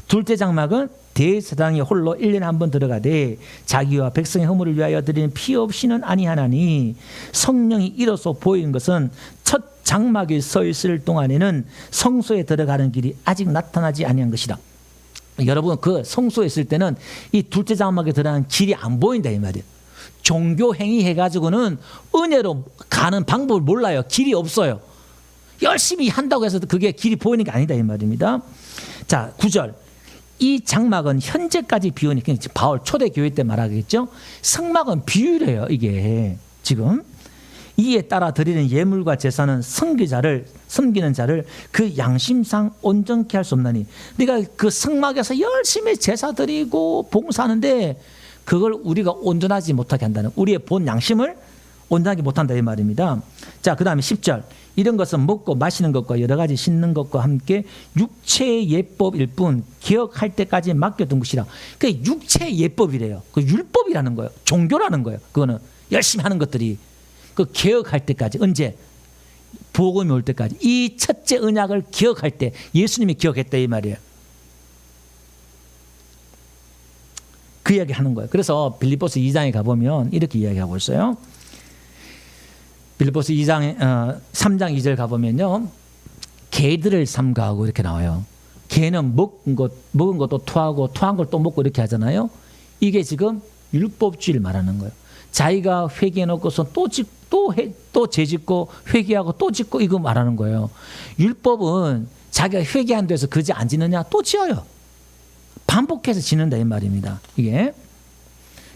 둘째 장막은 대제사장이 홀로 1년에 한 번 들어가되 자기와 백성의 허물을 위하여 드리는 피 없이는 아니하나니 성령이 일어서 보이는 것은 첫 장막에 서 있을 동안에는 성소에 들어가는 길이 아직 나타나지 아니한 것이다. 여러분 그 성소에 있을 때는 이 둘째 장막에 들어가는 길이 안 보인다 이 말이에요. 종교 행위 해가지고는 은혜로 가는 방법을 몰라요. 길이 없어요. 열심히 한다고 해서 그게 길이 보이는 게 아니다 이 말입니다. 자 9절 이 장막은 현재까지 비유니까 바울 초대교회 때 말하겠죠. 성막은 비유래요. 이게 지금 이에 따라 드리는 예물과 제사는 섬기는 자를 그 양심상 온전케 할 수 없나니 네가 그 성막에서 열심히 제사 드리고 봉사하는데 그걸 우리가 온전하지 못하게 한다는 우리의 본 양심을 온전하게 못한다 이 말입니다. 자 그 다음에 10절 이런 것은 먹고 마시는 것과 여러 가지 씻는 것과 함께 육체의 예법일 뿐 기억할 때까지 맡겨둔 것이라. 그 육체의 예법이래요. 그 율법이라는 거예요. 종교라는 거예요. 그거는 열심히 하는 것들이 그 기억할 때까지 언제 복음이 올 때까지 이 첫째 언약을 기억할 때 예수님이 기억했다 이 말이에요. 그 이야기 하는 거예요. 그래서 빌립보서 2장에 가보면 이렇게 이야기하고 있어요. 빌립보서 2장 3장 2절 가보면요. 개들을 삼가하고 이렇게 나와요. 개는 먹은 것도 토하고 토한 걸 또 먹고 이렇게 하잖아요. 이게 지금 율법주의를 말하는 거예요. 자기가 회개해 놓고서 또 죄짓고 회개하고 또 짓고 이거 말하는 거예요. 율법은 자기가 회개한 데서 그지 안 지느냐 또 지어요. 반복해서 지는다 이 말입니다. 이게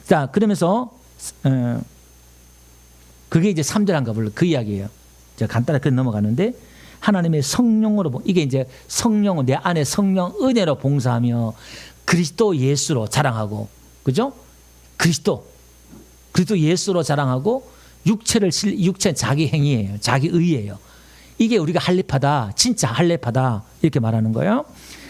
자 그러면서 그게 이제 3절한가 볼래 그 이야기예요. 제가 간단하게 넘어가는데 하나님의 성령으로 이게 이제 성령 내 안에 성령 은혜로 봉사하며 그리스도 예수로 자랑하고 그죠? 그리스도 예수로 자랑하고 육체 자기 행위예요. 자기 의예요. 이게 우리가 할례파다, 진짜 할례파다 이렇게 말하는 거예요.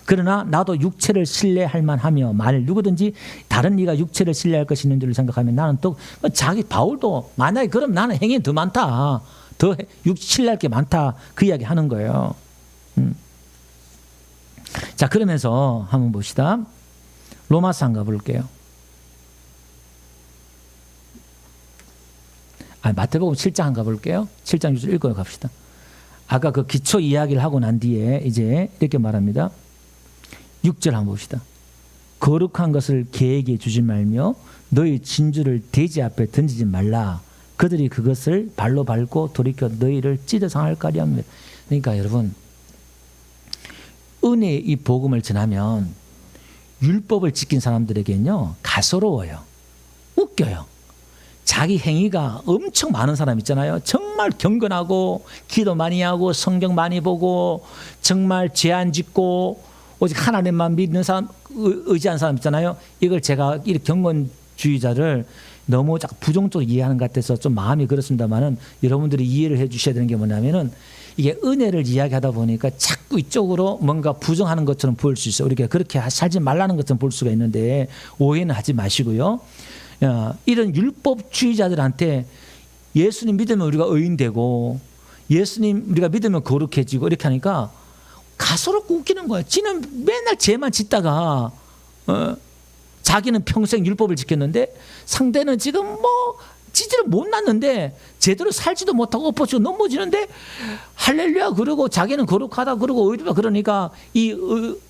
그러나 나도 육체를 신뢰할 만하며 만일 누구든지 다른 이가 육체를 신뢰할 것이 있는 줄 생각하면 나는 또 자기 바울도 만약에 그럼 나는 행위 더 많다, 더 신뢰할 게 많다 그 이야기 하는 거예요. 자, 그러면서 한번 봅시다. 로마서 한번 가볼게요. 마태복음 7장 한번 가볼게요. 7장 6절 읽어 갑시다. 아까 그 기초 이야기를 하고 난 뒤에 이제 이렇게 말합니다. 6절 한번 봅시다. 거룩한 것을 개에게 주지 말며 너희 진주를 돼지 앞에 던지지 말라. 그들이 그것을 발로 밟고 돌이켜 너희를 찢어 상할까리 합니다. 그러니까 여러분, 은혜의 이 복음을 전하면 율법을 지킨 사람들에게는요 가소로워요. 웃겨요. 자기 행위가 엄청 많은 사람 있잖아요. 정말 경건하고 기도 많이 하고 성경 많이 보고 정말 죄 안 짓고 오직 하나님만 믿는 사람, 의지하는 사람 있잖아요. 이걸 제가 이 경건주의자를 너무 부정적으로 이해하는 것 같아서 좀 마음이 그렇습니다만은 여러분들이 이해를 해 주셔야 되는 게 뭐냐면은 이게 은혜를 이야기하다 보니까 자꾸 이쪽으로 뭔가 부정하는 것처럼 보일 수 있어요. 우리가 그렇게 살지 말라는 것처럼 볼 수가 있는데 오해는 하지 마시고요. 이런 율법주의자들한테 예수님 믿으면 우리가 의인되고 예수님 우리가 믿으면 거룩해지고 이렇게 하니까 가소롭고 웃기는 거예요. 지는 맨날 죄만 짓다가 자기는 평생 율법을 지켰는데 상대는 지금 뭐 지지를 못 났는데 제대로 살지도 못하고 엎어지고 넘어지는데 할렐루야 그러고 자기는 거룩하다 그러고 의롭다 그러니까 이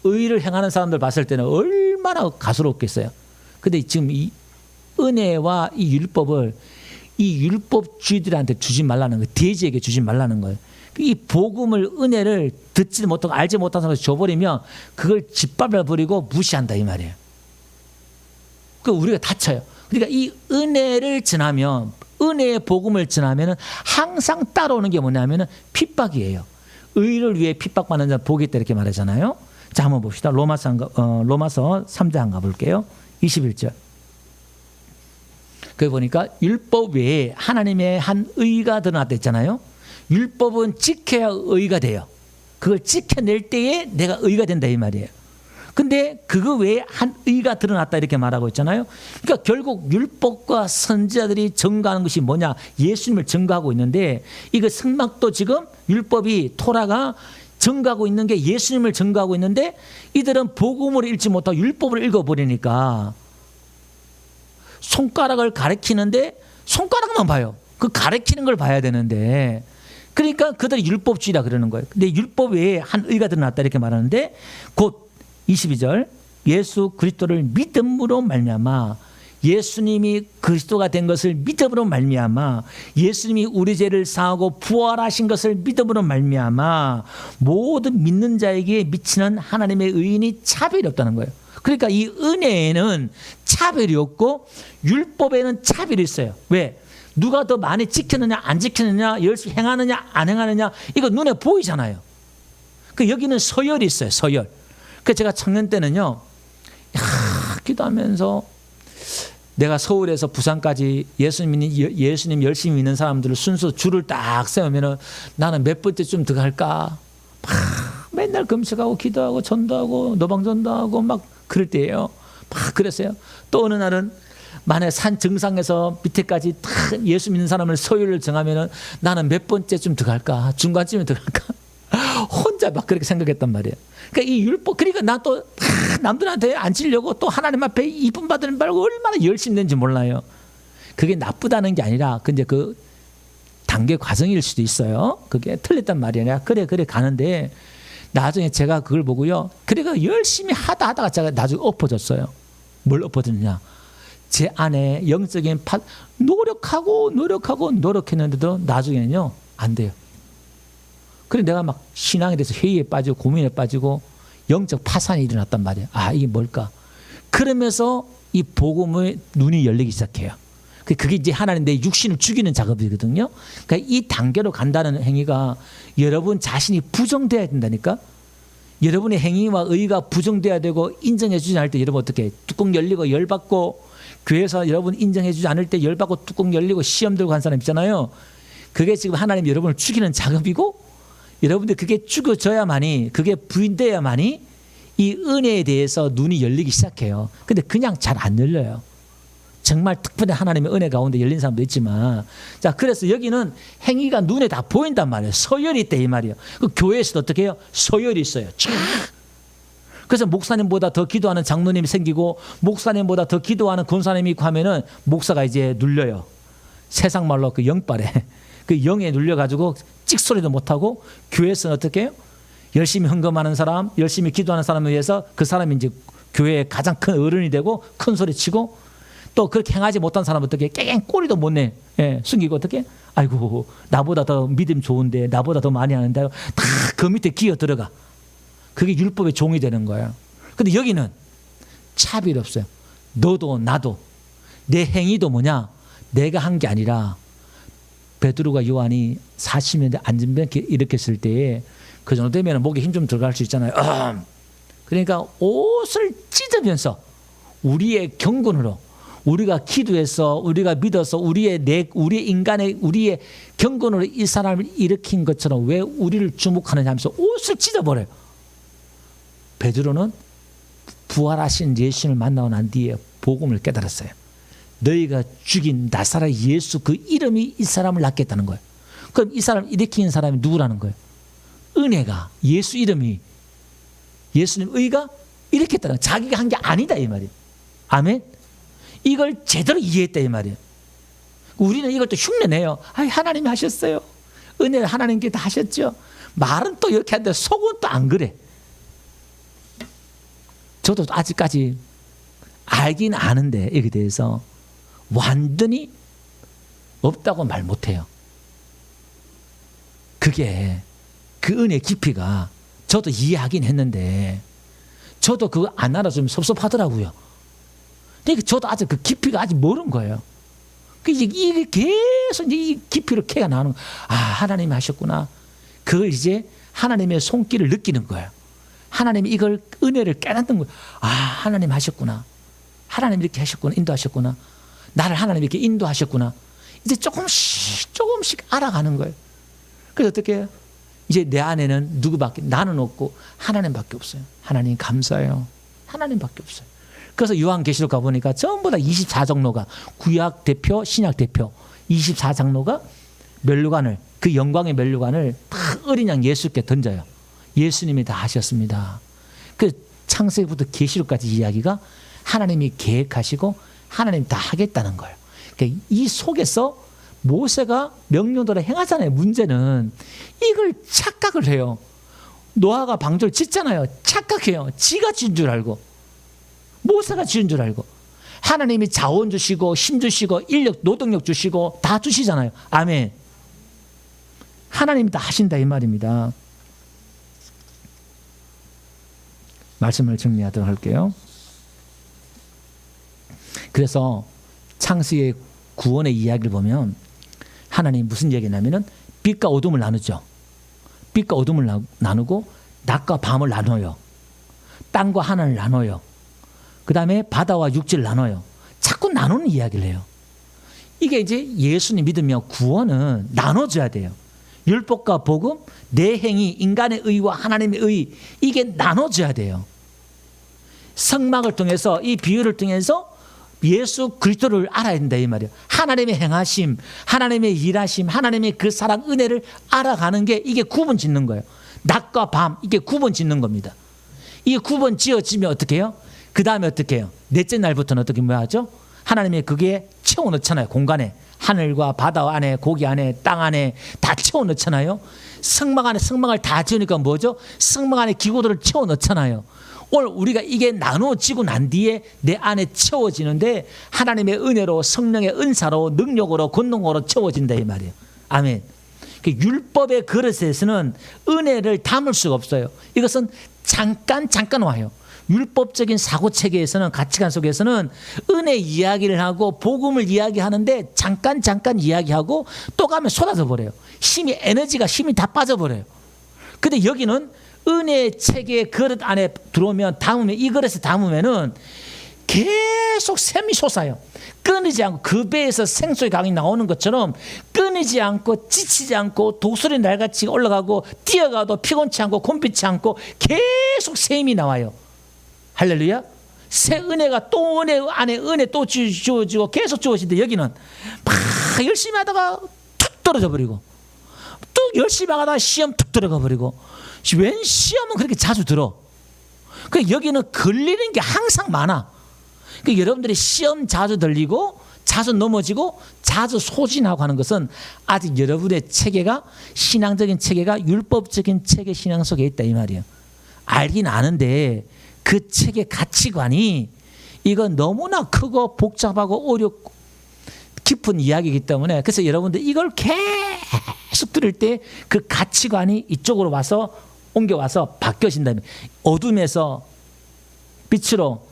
의를 행하는 사람들 봤을 때는 얼마나 가소롭겠어요. 근데 지금 이 은혜와 이 율법을 이 율법주의들한테 주지 말라는 거예요. 돼지에게 주지 말라는 거예요. 이 복음을 은혜를 듣지 못하고 알지 못한 사람한테 줘버리면 그걸 짓밟아 버리고 무시한다 이 말이에요. 그 우리가 다쳐요. 그러니까 이 은혜를 전하면 은혜의 복음을 전하면 항상 따라오는 게 뭐냐면 핍박이에요. 의를 위해 핍박받는 자 복이 있다 이렇게 말하잖아요. 자 한번 봅시다. 로마서 3장 가볼게요. 21절. 거기 보니까 율법 외에 하나님의 한 의가 드러났다 했잖아요. 율법은 지켜야 의가 돼요. 그걸 지켜낼 때에 내가 의가 된다 이 말이에요. 근데 그거 외에 한 의가 드러났다 이렇게 말하고 있잖아요. 그러니까 결국 율법과 선지자들이 증거하는 것이 뭐냐? 예수님을 증거하고 있는데 이거 성막도 지금 율법이 토라가 증거하고 있는 게 예수님을 증거하고 있는데 이들은 복음을 읽지 못하고 율법을 읽어버리니까 손가락을 가리키는데 손가락만 봐요. 그 가리키는 걸 봐야 되는데 그러니까 그들이 율법주의라 그러는 거예요. 근데 율법 외에 한 의가 드러났다 이렇게 말하는데 곧 22절 예수 그리스도를 믿음으로 말미암아 예수님이 그리스도가 된 것을 믿음으로 말미암아 예수님이 우리 죄를 사하고 부활하신 것을 믿음으로 말미암아 모든 믿는 자에게 미치는 하나님의 의인이 차별이 없다는 거예요. 그러니까 이 은혜에는 차별이 없고 율법에는 차별이 있어요. 왜? 누가 더 많이 지켰느냐 안 지켰느냐 열심히 행하느냐 안 행하느냐 이거 눈에 보이잖아요. 그 여기는 서열이 있어요. 서열. 그 제가 청년 때는요 기도하면서 내가 서울에서 부산까지 예수님 열심히 믿는 사람들을 순서 줄을 딱 세우면은 나는 몇 번째쯤 들어갈까 맨날 금식하고 기도하고 전도하고 노방전도하고 막 그럴 때예요. 막 그랬어요. 또 어느 날은 만약 산 정상에서 밑에까지 다 예수 믿는 사람을 서열을 정하면은 나는 몇 번째쯤 들어갈까 중간쯤에 들어갈까 혼자 막 그렇게 생각했단 말이에요. 그러니까 이 율법 그러니까 나 또 남들한테 안 치려고 또 하나님 앞에 이쁨 받으는 말고 얼마나 열심히 된지 몰라요. 그게 나쁘다는 게 아니라 근데 그 단계 과정일 수도 있어요. 그게 틀렸단 말이야. 그래 가는데 나중에 제가 그걸 보고요. 그래가 열심히 하다가 제가 나중에 엎어졌어요. 뭘 엎어졌냐? 제 안에 영적인 노력했는데도 나중에는요 안 돼요. 그래 내가 막 신앙에 대해서 회의에 빠지고 고민에 빠지고 영적 파산이 일어났단 말이에요. 아 이게 뭘까? 그러면서 이 복음의 눈이 열리기 시작해요. 그게 이제 하나님 내 육신을 죽이는 작업이거든요. 그러니까 이 단계로 간다는 행위가 여러분 자신이 부정돼야 된다니까. 여러분의 행위와 의가 부정돼야 되고 인정해 주지 않을 때 여러분 어떻게 뚜껑 열리고 열받고 교회에서 여러분 인정해 주지 않을 때 열받고 뚜껑 열리고 시험 들고 간 사람 있잖아요. 그게 지금 하나님 여러분을 죽이는 작업이고 여러분들 그게 죽어져야만이, 그게 부인돼야만이 이 은혜에 대해서 눈이 열리기 시작해요. 근데 그냥 잘 안 열려요. 정말 특별히 하나님의 은혜 가운데 열린 사람도 있지만, 자, 그래서 여기는 행위가 눈에 다 보인단 말이에요. 서열이 있다 이 말이에요. 그 교회에서도 어떻게 해요? 서열이 있어요. 쫙. 그래서 목사님보다 더 기도하는 장로님이 생기고, 목사님보다 더 기도하는 권사님이 있고 하면은 목사가 이제 눌려요. 세상 말로 그 영빨에, 그 영에 눌려가지고 찍소리도 못하고, 교회에서는 어떻게 해요? 열심히 헌금하는 사람, 열심히 기도하는 사람에 의해서 그 사람이 이제 교회의 가장 큰 어른이 되고 큰 소리 치고, 또 그렇게 행하지 못한 사람은 어떻게 깽 꼬리도 못 내. 예, 숨기고 어떻게? 아이고, 나보다 더 믿음 좋은데, 나보다 더 많이 하는데, 다 그 밑에 기어 들어가. 그게 율법의 종이 되는 거예요. 근데 여기는 차별이 없어요. 너도 나도. 내 행위도 뭐냐? 내가 한 게 아니라 베드로가 요한이 40년대 안전병 일으켰을 때에 그 정도 되면 목에 힘 좀 들어갈 수 있잖아요. 그러니까 옷을 찢으면서 우리의 경건으로, 우리가 기도해서, 우리가 믿어서, 우리의 인간의, 우리의 경건으로 이 사람을 일으킨 것처럼 왜 우리를 주목하느냐 하면서 옷을 찢어버려요. 베드로는 부활하신 예수님을 만나고 난 뒤에 복음을 깨달았어요. 너희가 죽인 나사렛 예수 그 이름이 이 사람을 낫게 했다는 거예요. 그럼 이 사람을 일으킨 사람이 누구라는 거예요? 은혜가, 예수 이름이, 예수님 의가 일으켰다는 거예요. 자기가 한 게 아니다 이 말이에요. 아멘. 이걸 제대로 이해했다 이 말이에요. 우리는 이걸 또 흉내내요. 하나님이 하셨어요. 은혜를 하나님께 다 하셨죠. 말은 또 이렇게 하는데 속은 또 안 그래. 저도 아직까지 알긴 아는데 여기에 대해서 완전히 없다고 말 못해요. 그게 그 은혜의 깊이가 저도 이해하긴 했는데 저도 그거 안 알아주면 섭섭하더라고요. 그러니까 저도 아직 그 깊이가 아직 모르는 거예요. 이게 계속 이제 이 깊이로 캐가 나오는 거예요. 아, 하나님이 하셨구나. 그걸 이제 하나님의 손길을 느끼는 거예요. 하나님이 이걸 은혜를 깨닫는 거예요. 아, 하나님 하셨구나. 하나님 이렇게 하셨구나. 인도하셨구나. 나를 하나님 이렇게 인도하셨구나. 이제 조금씩 알아가는 거예요. 그래서 어떻게 해요? 이제 내 안에는 누구밖에, 나는 없고 하나님밖에 없어요. 하나님 감사해요. 하나님밖에 없어요. 그래서 요한계시록 가보니까 전부 다 24장로가, 구약 대표, 신약 대표 24장로가 면류관을, 그 영광의 면류관을 다 어린 양 예수께 던져요. 예수님이 다 하셨습니다. 그 창세기부터 계시록까지 이야기가 하나님이 계획하시고 하나님이 다 하겠다는 거예요. 그러니까 이 속에서 모세가 명령대로 행하잖아요. 문제는 이걸 착각을 해요. 노아가 방주를 짓잖아요. 착각해요. 지가 지은 줄 알고, 모세가 지은 줄 알고. 하나님이 자원 주시고 힘 주시고 인력, 노동력 주시고 다 주시잖아요. 아멘. 하나님이 다 하신다 이 말입니다. 말씀을 정리하도록 할게요. 그래서 창세기의 구원의 이야기를 보면 하나님이 무슨 얘기냐면은 빛과 어둠을 나누죠. 빛과 어둠을 나누고 낮과 밤을 나눠요. 땅과 하늘을 나눠요. 그 다음에 바다와 육지를 나눠요. 자꾸 나누는 이야기를 해요. 이게 이제 예수님 믿으면 구원은 나눠져야 돼요. 율법과 복음, 내 행위, 인간의 의와 하나님의 의, 이게 나눠져야 돼요. 성막을 통해서, 이 비유를 통해서 예수 그리스도를 알아야 된다 이 말이에요. 하나님의 행하심, 하나님의 일하심, 하나님의 그 사랑 은혜를 알아가는 게 이게 구분 짓는 거예요. 낮과 밤, 이게 구분 짓는 겁니다. 이게 구분 지어지면 어떻게 해요? 그 다음에 어떻게 해요? 넷째 날부터는 어떻게 뭐 하죠? 하나님이 그게 채워넣잖아요. 공간에. 하늘과 바다 안에, 고기 안에, 땅 안에 다 채워넣잖아요. 성막 안에 성막을 다 지으니까 뭐죠? 성막 안에 기구들을 채워넣잖아요. 오늘 우리가 이게 나누어지고 난 뒤에 내 안에 채워지는데 하나님의 은혜로, 성령의 은사로, 능력으로, 권능으로 채워진다 이 말이에요. 아멘. 율법의 그릇에서는 은혜를 담을 수가 없어요. 이것은 잠깐 와요. 율법적인 사고체계에서는, 가치관 속에서는 은혜 이야기를 하고 복음을 이야기하는데 잠깐 이야기하고 또 가면 쏟아져 버려요. 에너지가 힘이 다 빠져버려요. 근데 여기는 은혜 체계의 그릇 안에 들어오면, 담으면, 이 그릇에 담으면은 계속 샘이 솟아요. 끊이지 않고 그 배에서 생수의 강이 나오는 것처럼 끊이지 않고 지치지 않고 독수리 날같이 올라가고 뛰어가도 피곤치 않고 곤피치 않고 계속 샘이 나와요. 할렐루야. 새 은혜가 또 은혜 안에 은혜 또 주어지고 계속 주어지는데 여기는 막 열심히 하다가 툭 떨어져 버리고 또 열심히 하다가 시험 툭 들어가 버리고 웬 시험은 그렇게 자주 들어. 그 여기는 걸리는 게 항상 많아. 그 여러분들이 시험 자주 들리고 자주 넘어지고 자주 소진하고 하는 것은 아직 여러분의 체계가 신앙적인 체계가 율법적인 체계 신앙 속에 있다 이 말이에요. 알긴 아는데 그 체계 가치관이 이건 너무나 크고 복잡하고 어렵고 깊은 이야기이기 때문에 그래서 여러분들 이걸 계속 들을 때 그 가치관이 이쪽으로 와서 옮겨와서 바뀌어진다면 어둠에서 빛으로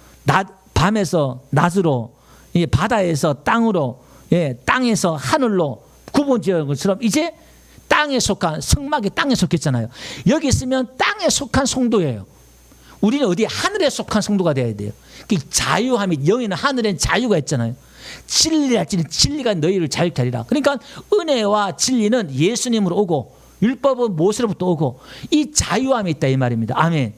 밤에서 낮으로 바다에서 땅으로 땅에서 하늘로 구분지은 것처럼 이제 땅에 속한 성막이 땅에 속했잖아요. 여기 있으면 땅에 속한 성도예요. 우리는 어디 하늘에 속한 성도가 돼야 돼요. 자유함이 영에는 하늘엔 자유가 있잖아요. 진리가 너희를 자유케 하리라. 그러니까 은혜와 진리는 예수님으로 오고 율법은 모세로부터 오고 이 자유함이 있다 이 말입니다. 아멘.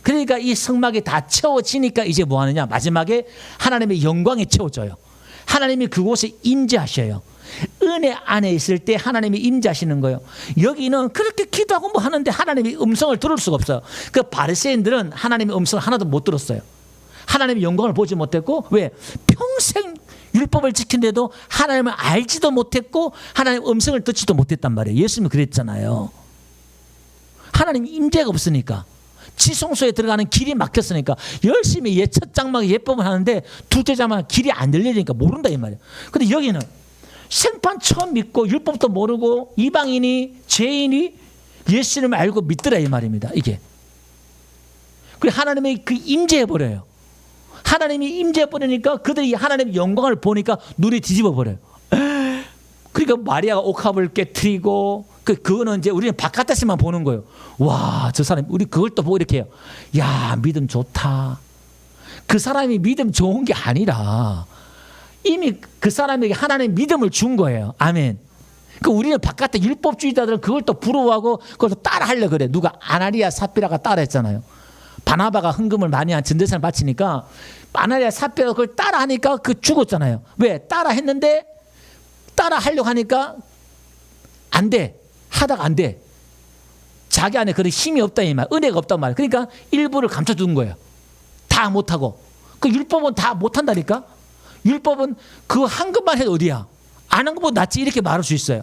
그러니까 이 성막이 다 채워지니까 이제 뭐 하느냐? 마지막에 하나님의 영광이 채워져요. 하나님이 그곳에 임재하셔요. 은혜 안에 있을 때 하나님이 임재하시는 거예요. 여기는 그렇게 기도하고 뭐 하는데 하나님의 음성을 들을 수가 없어요. 그 바리새인들은 하나님의 음성을 하나도 못 들었어요. 하나님의 영광을 보지 못했고 왜? 평생 율법을 지킨데도 하나님을 알지도 못했고 하나님의 음성을 듣지도 못했단 말이에요. 예수님은 그랬잖아요. 하나님 임재가 없으니까 지성소에 들어가는 길이 막혔으니까 열심히 첫 장막에 예법을 하는데 둘째 장막 길이 안 열리니까 모른다 이 말이에요. 근데 여기는 생판 처음 믿고 율법도 모르고 이방인이 죄인이 예수님을 알고 믿더라 이 말입니다. 이게 그리고 하나님의 그 임재해 버려요. 하나님이 임재해 버리니까 그들이 하나님의 영광을 보니까 눈이 뒤집어 버려요. 그러니까 마리아가 옥합을 깨트리고 그거는 이제 우리는 바깥에서만 보는 거예요. 와, 저 사람 우리 그걸 또 보고 이렇게 해요. 야, 믿음 좋다. 그 사람이 믿음 좋은 게 아니라 이미 그 사람에게 하나님의 믿음을 준 거예요. 아멘. 그 우리는 바깥에 율법주의자들은 그걸 또 부러워하고 그걸 또 따라하려고 그래. 누가 아나니아 삽비라가 따라했잖아요. 바나바가 헌금을 많이 한 전대산을 바치니까 아나니아 삽비라가 그걸 따라하니까 그 죽었잖아요. 왜? 따라했는데 따라하려고 하니까 안 돼. 하다가 안 돼. 자기 안에 그런 힘이 없다 이 말. 은혜가 없단 말이에요. 그러니까 일부를 감춰둔 거예요. 다 못하고. 그 율법은 다 못한다니까. 율법은 그 한 것만 해도 어디야. 안 한 것보다 낫지 이렇게 말할 수 있어요.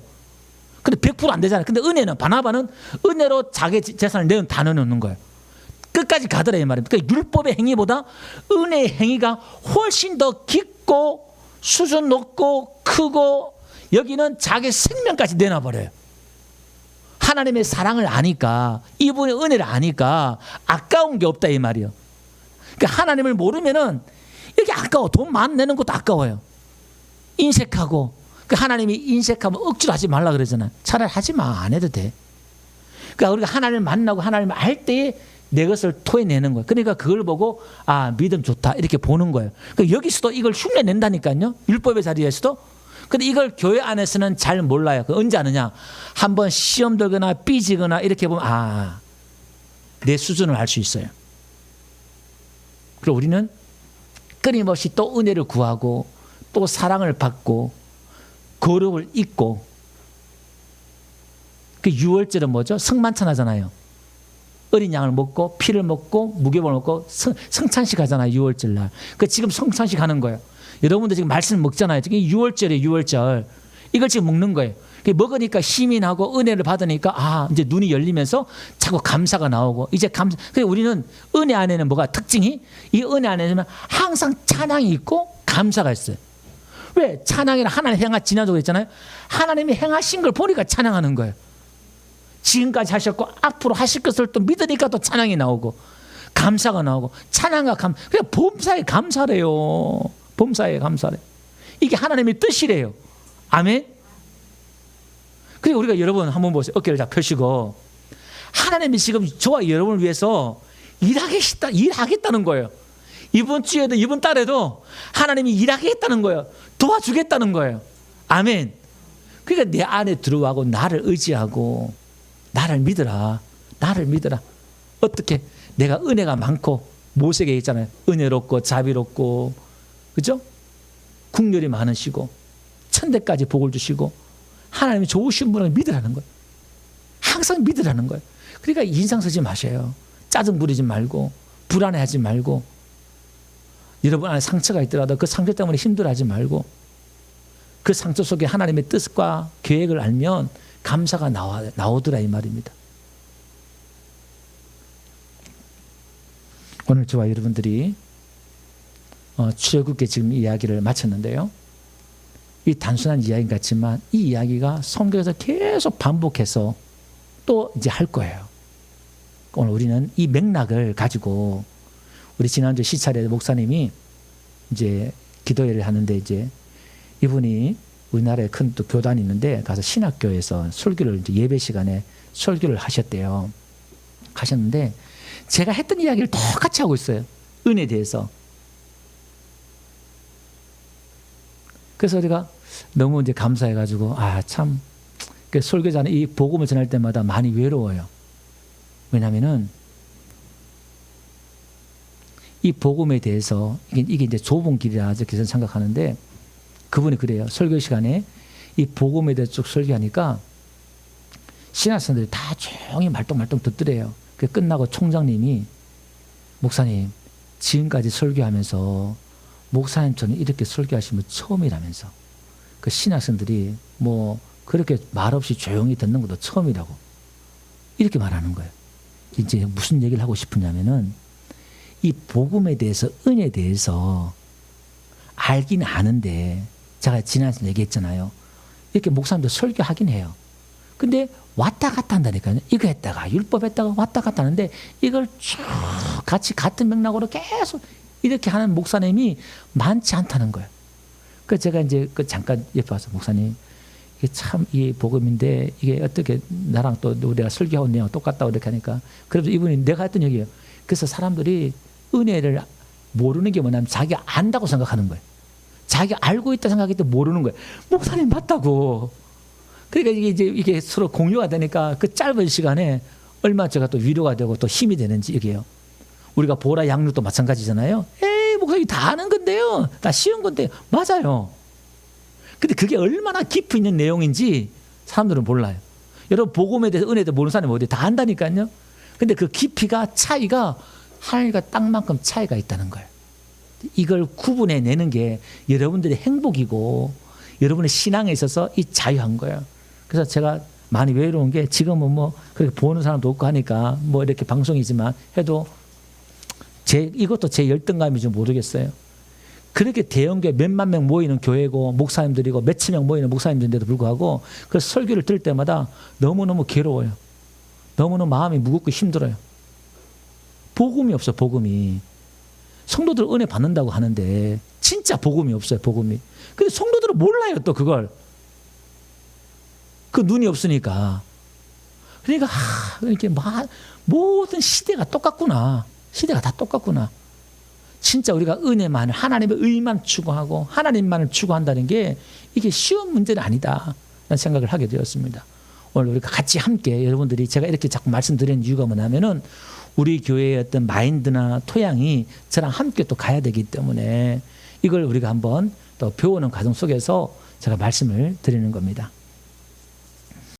근데 100% 안 되잖아요. 근데 은혜는 바나바는 은혜로 자기 재산을 다 넣어놓는 거예요. 끝까지 가더라 이 말입니다. 그러니까 율법의 행위보다 은혜의 행위가 훨씬 더 깊고 수준 높고 크고 여기는 자기 생명까지 내놔버려요. 하나님의 사랑을 아니까 이분의 은혜를 아니까 아까운 게 없다 이 말이에요. 그러니까 하나님을 모르면은 여기 아까워. 돈 많이 내는 것도 아까워요. 인색하고 하나님이 인색하면 억지로 하지 말라 그러잖아요. 차라리 하지 마. 안 해도 돼. 그러니까 우리가 하나님을 만나고 하나님을 알 때에 내 것을 토해내는 거예요. 그러니까 그걸 보고 아 믿음 좋다 이렇게 보는 거예요. 그러니까 여기서도 이걸 흉내낸다니까요. 율법의 자리에서도. 근데 이걸 교회 안에서는 잘 몰라요. 언제 아느냐? 한번 시험 들거나 삐지거나 이렇게 보면 아, 내 수준을 알 수 있어요. 그리고 우리는 끊임없이 또 은혜를 구하고 또 사랑을 받고 거룩을 잊고 그 유월절은 뭐죠? 성만찬 하잖아요. 어린 양을 먹고 피를 먹고 무교병을 먹고 성찬식 하잖아요. 유월절 날. 그 지금 성찬식 하는 거예요. 여러분들 지금 말씀 먹잖아요. 지금 6월절이에요. 6월절. 이걸 지금 먹는 거예요. 먹으니까 힘이 나고 은혜를 받으니까 아 이제 눈이 열리면서 자꾸 감사가 나오고 이제 감사. 그래서 우리는 은혜 안에는 뭐가 특징이 이 은혜 안에는 항상 찬양이 있고 감사가 있어요. 왜? 찬양이란 하나님 행하 지난주에 했잖아요. 하나님이 행하신 걸 보니까 찬양하는 거예요. 지금까지 하셨고 앞으로 하실 것을 또 믿으니까 또 찬양이 나오고 감사가 나오고 찬양과 그냥 범사에 감사래요. 범사에 감사래. 이게 하나님의 뜻이래요. 아멘. 그리고 우리가 여러분 한번 보세요. 어깨를 다 펴시고 하나님이 지금 저와 여러분을 위해서 일하겠다는 거예요. 이번 주에도 이번 달에도 하나님이 일하겠다는 거예요. 도와주겠다는 거예요. 아멘. 그러니까 내 안에 들어가고 나를 의지하고 나를 믿으라. 나를 믿으라. 어떻게? 내가 은혜가 많고 모세에게 있잖아요. 은혜롭고 자비롭고 그죠? 국률이 많으시고 천대까지 복을 주시고 하나님이 좋으신 분을 믿으라는 거예요. 항상 믿으라는 거예요. 그러니까 인상 쓰지 마세요. 짜증 부리지 말고 불안해하지 말고 여러분 안에 상처가 있더라도 그 상처 때문에 힘들어하지 말고 그 상처 속에 하나님의 뜻과 계획을 알면 감사가 나오더라 이 말입니다. 오늘 저와 여러분들이 출애굽기 지금 이야기를 마쳤는데요. 이 단순한 이야기 같지만 이 이야기가 성경에서 계속 반복해서 또 이제 할 거예요. 오늘 우리는 이 맥락을 가지고 우리 지난주 시찰에 목사님이 이제 기도회를 하는데 이제 이분이 우리나라에 큰 또 교단이 있는데 가서 신학교에서 설교를 이제 예배 시간에 설교를 하셨대요. 하셨는데 제가 했던 이야기를 똑같이 하고 있어요. 은혜에 대해서. 그래서 우리가 너무 이제 감사해가지고 참 그 설교자는 이 복음을 전할 때마다 많이 외로워요. 왜냐하면은 이 복음에 대해서 이게 이제 좁은 길이라 저는 생각하는데 그분이 그래요. 설교 시간에 이 복음에 대해서 쭉 설교하니까 신학생들이 다 조용히 말똥말똥 듣더래요. 그 끝나고 총장님이 목사님 지금까지 설교하면서 목사님처럼 이렇게 설교하시면 처음이라면서 그 신학생들이 뭐 그렇게 말없이 조용히 듣는 것도 처음이라고 이렇게 말하는 거예요. 이제 무슨 얘기를 하고 싶으냐면은 이 복음에 대해서 은혜에 대해서 알긴 아는데 제가 지난주에 얘기했잖아요. 이렇게 목사님도 설교하긴 해요. 근데 왔다 갔다 한다니까요. 이거 했다가 율법 했다가 왔다 갔다 하는데 이걸 쭉 같이 같은 맥락으로 계속 이렇게 하는 목사님이 많지 않다는 거예요. 그래서 제가 이제 잠깐 옆에 와서 목사님 이게 참 이 복음인데 이게 어떻게 나랑 또 우리가 설교하고 내용 똑같다고 이렇게 하니까 그래서 이분이 내가 했던 얘기예요. 그래서 사람들이 은혜를 모르는 게 뭐냐면 자기가 안다고 생각하는 거예요. 자기가 알고 있다 생각했을 때 모르는 거예요. 목사님 맞다고. 그러니까 이게 서로 공유가 되니까 그 짧은 시간에 얼마나 제가 또 위로가 되고 또 힘이 되는지 얘기해요. 우리가 보라 양육도 마찬가지잖아요. 에이 목사님 다 아는 건데요. 다 쉬운 건데요. 맞아요. 근데 그게 얼마나 깊이 있는 내용인지 사람들은 몰라요. 여러분 복음에 대해서 은혜에 대해서 모르는 사람이 어디 다 안다니까요. 근데 그 깊이가 차이가 하늘과 땅만큼 차이가 있다는 거예요. 이걸 구분해내는 게 여러분들의 행복이고 여러분의 신앙에 있어서 이 자유한 거예요. 그래서 제가 많이 외로운 게 지금은 뭐 그렇게 보는 사람도 없고 하니까 뭐 이렇게 방송이지만 해도 이것도 제 열등감인지 모르겠어요. 그렇게 대형교회 몇만 명 모이는 교회고 목사님들이고 몇천 명 모이는 목사님들인데도 불구하고 그 설교를 들을 때마다 너무너무 괴로워요. 너무너무 마음이 무겁고 힘들어요. 복음이 없어 복음이. 성도들 은혜 받는다고 하는데 진짜 복음이 없어요 복음이. 근데 성도들은 몰라요 또 그걸. 그 눈이 없으니까. 그러니까 이렇게 모든 시대가 똑같구나. 시대가 다 똑같구나. 진짜 우리가 은혜만 하나님의 의만 추구하고 하나님만을 추구한다는 게 이게 쉬운 문제는 아니다 라는 생각을 하게 되었습니다. 오늘 우리가 같이 함께 여러분들이 제가 이렇게 자꾸 말씀드리는 이유가 뭐냐면은 우리 교회의 어떤 마인드나 토양이 저랑 함께 또 가야 되기 때문에 이걸 우리가 한번 또 배우는 과정 속에서 제가 말씀을 드리는 겁니다.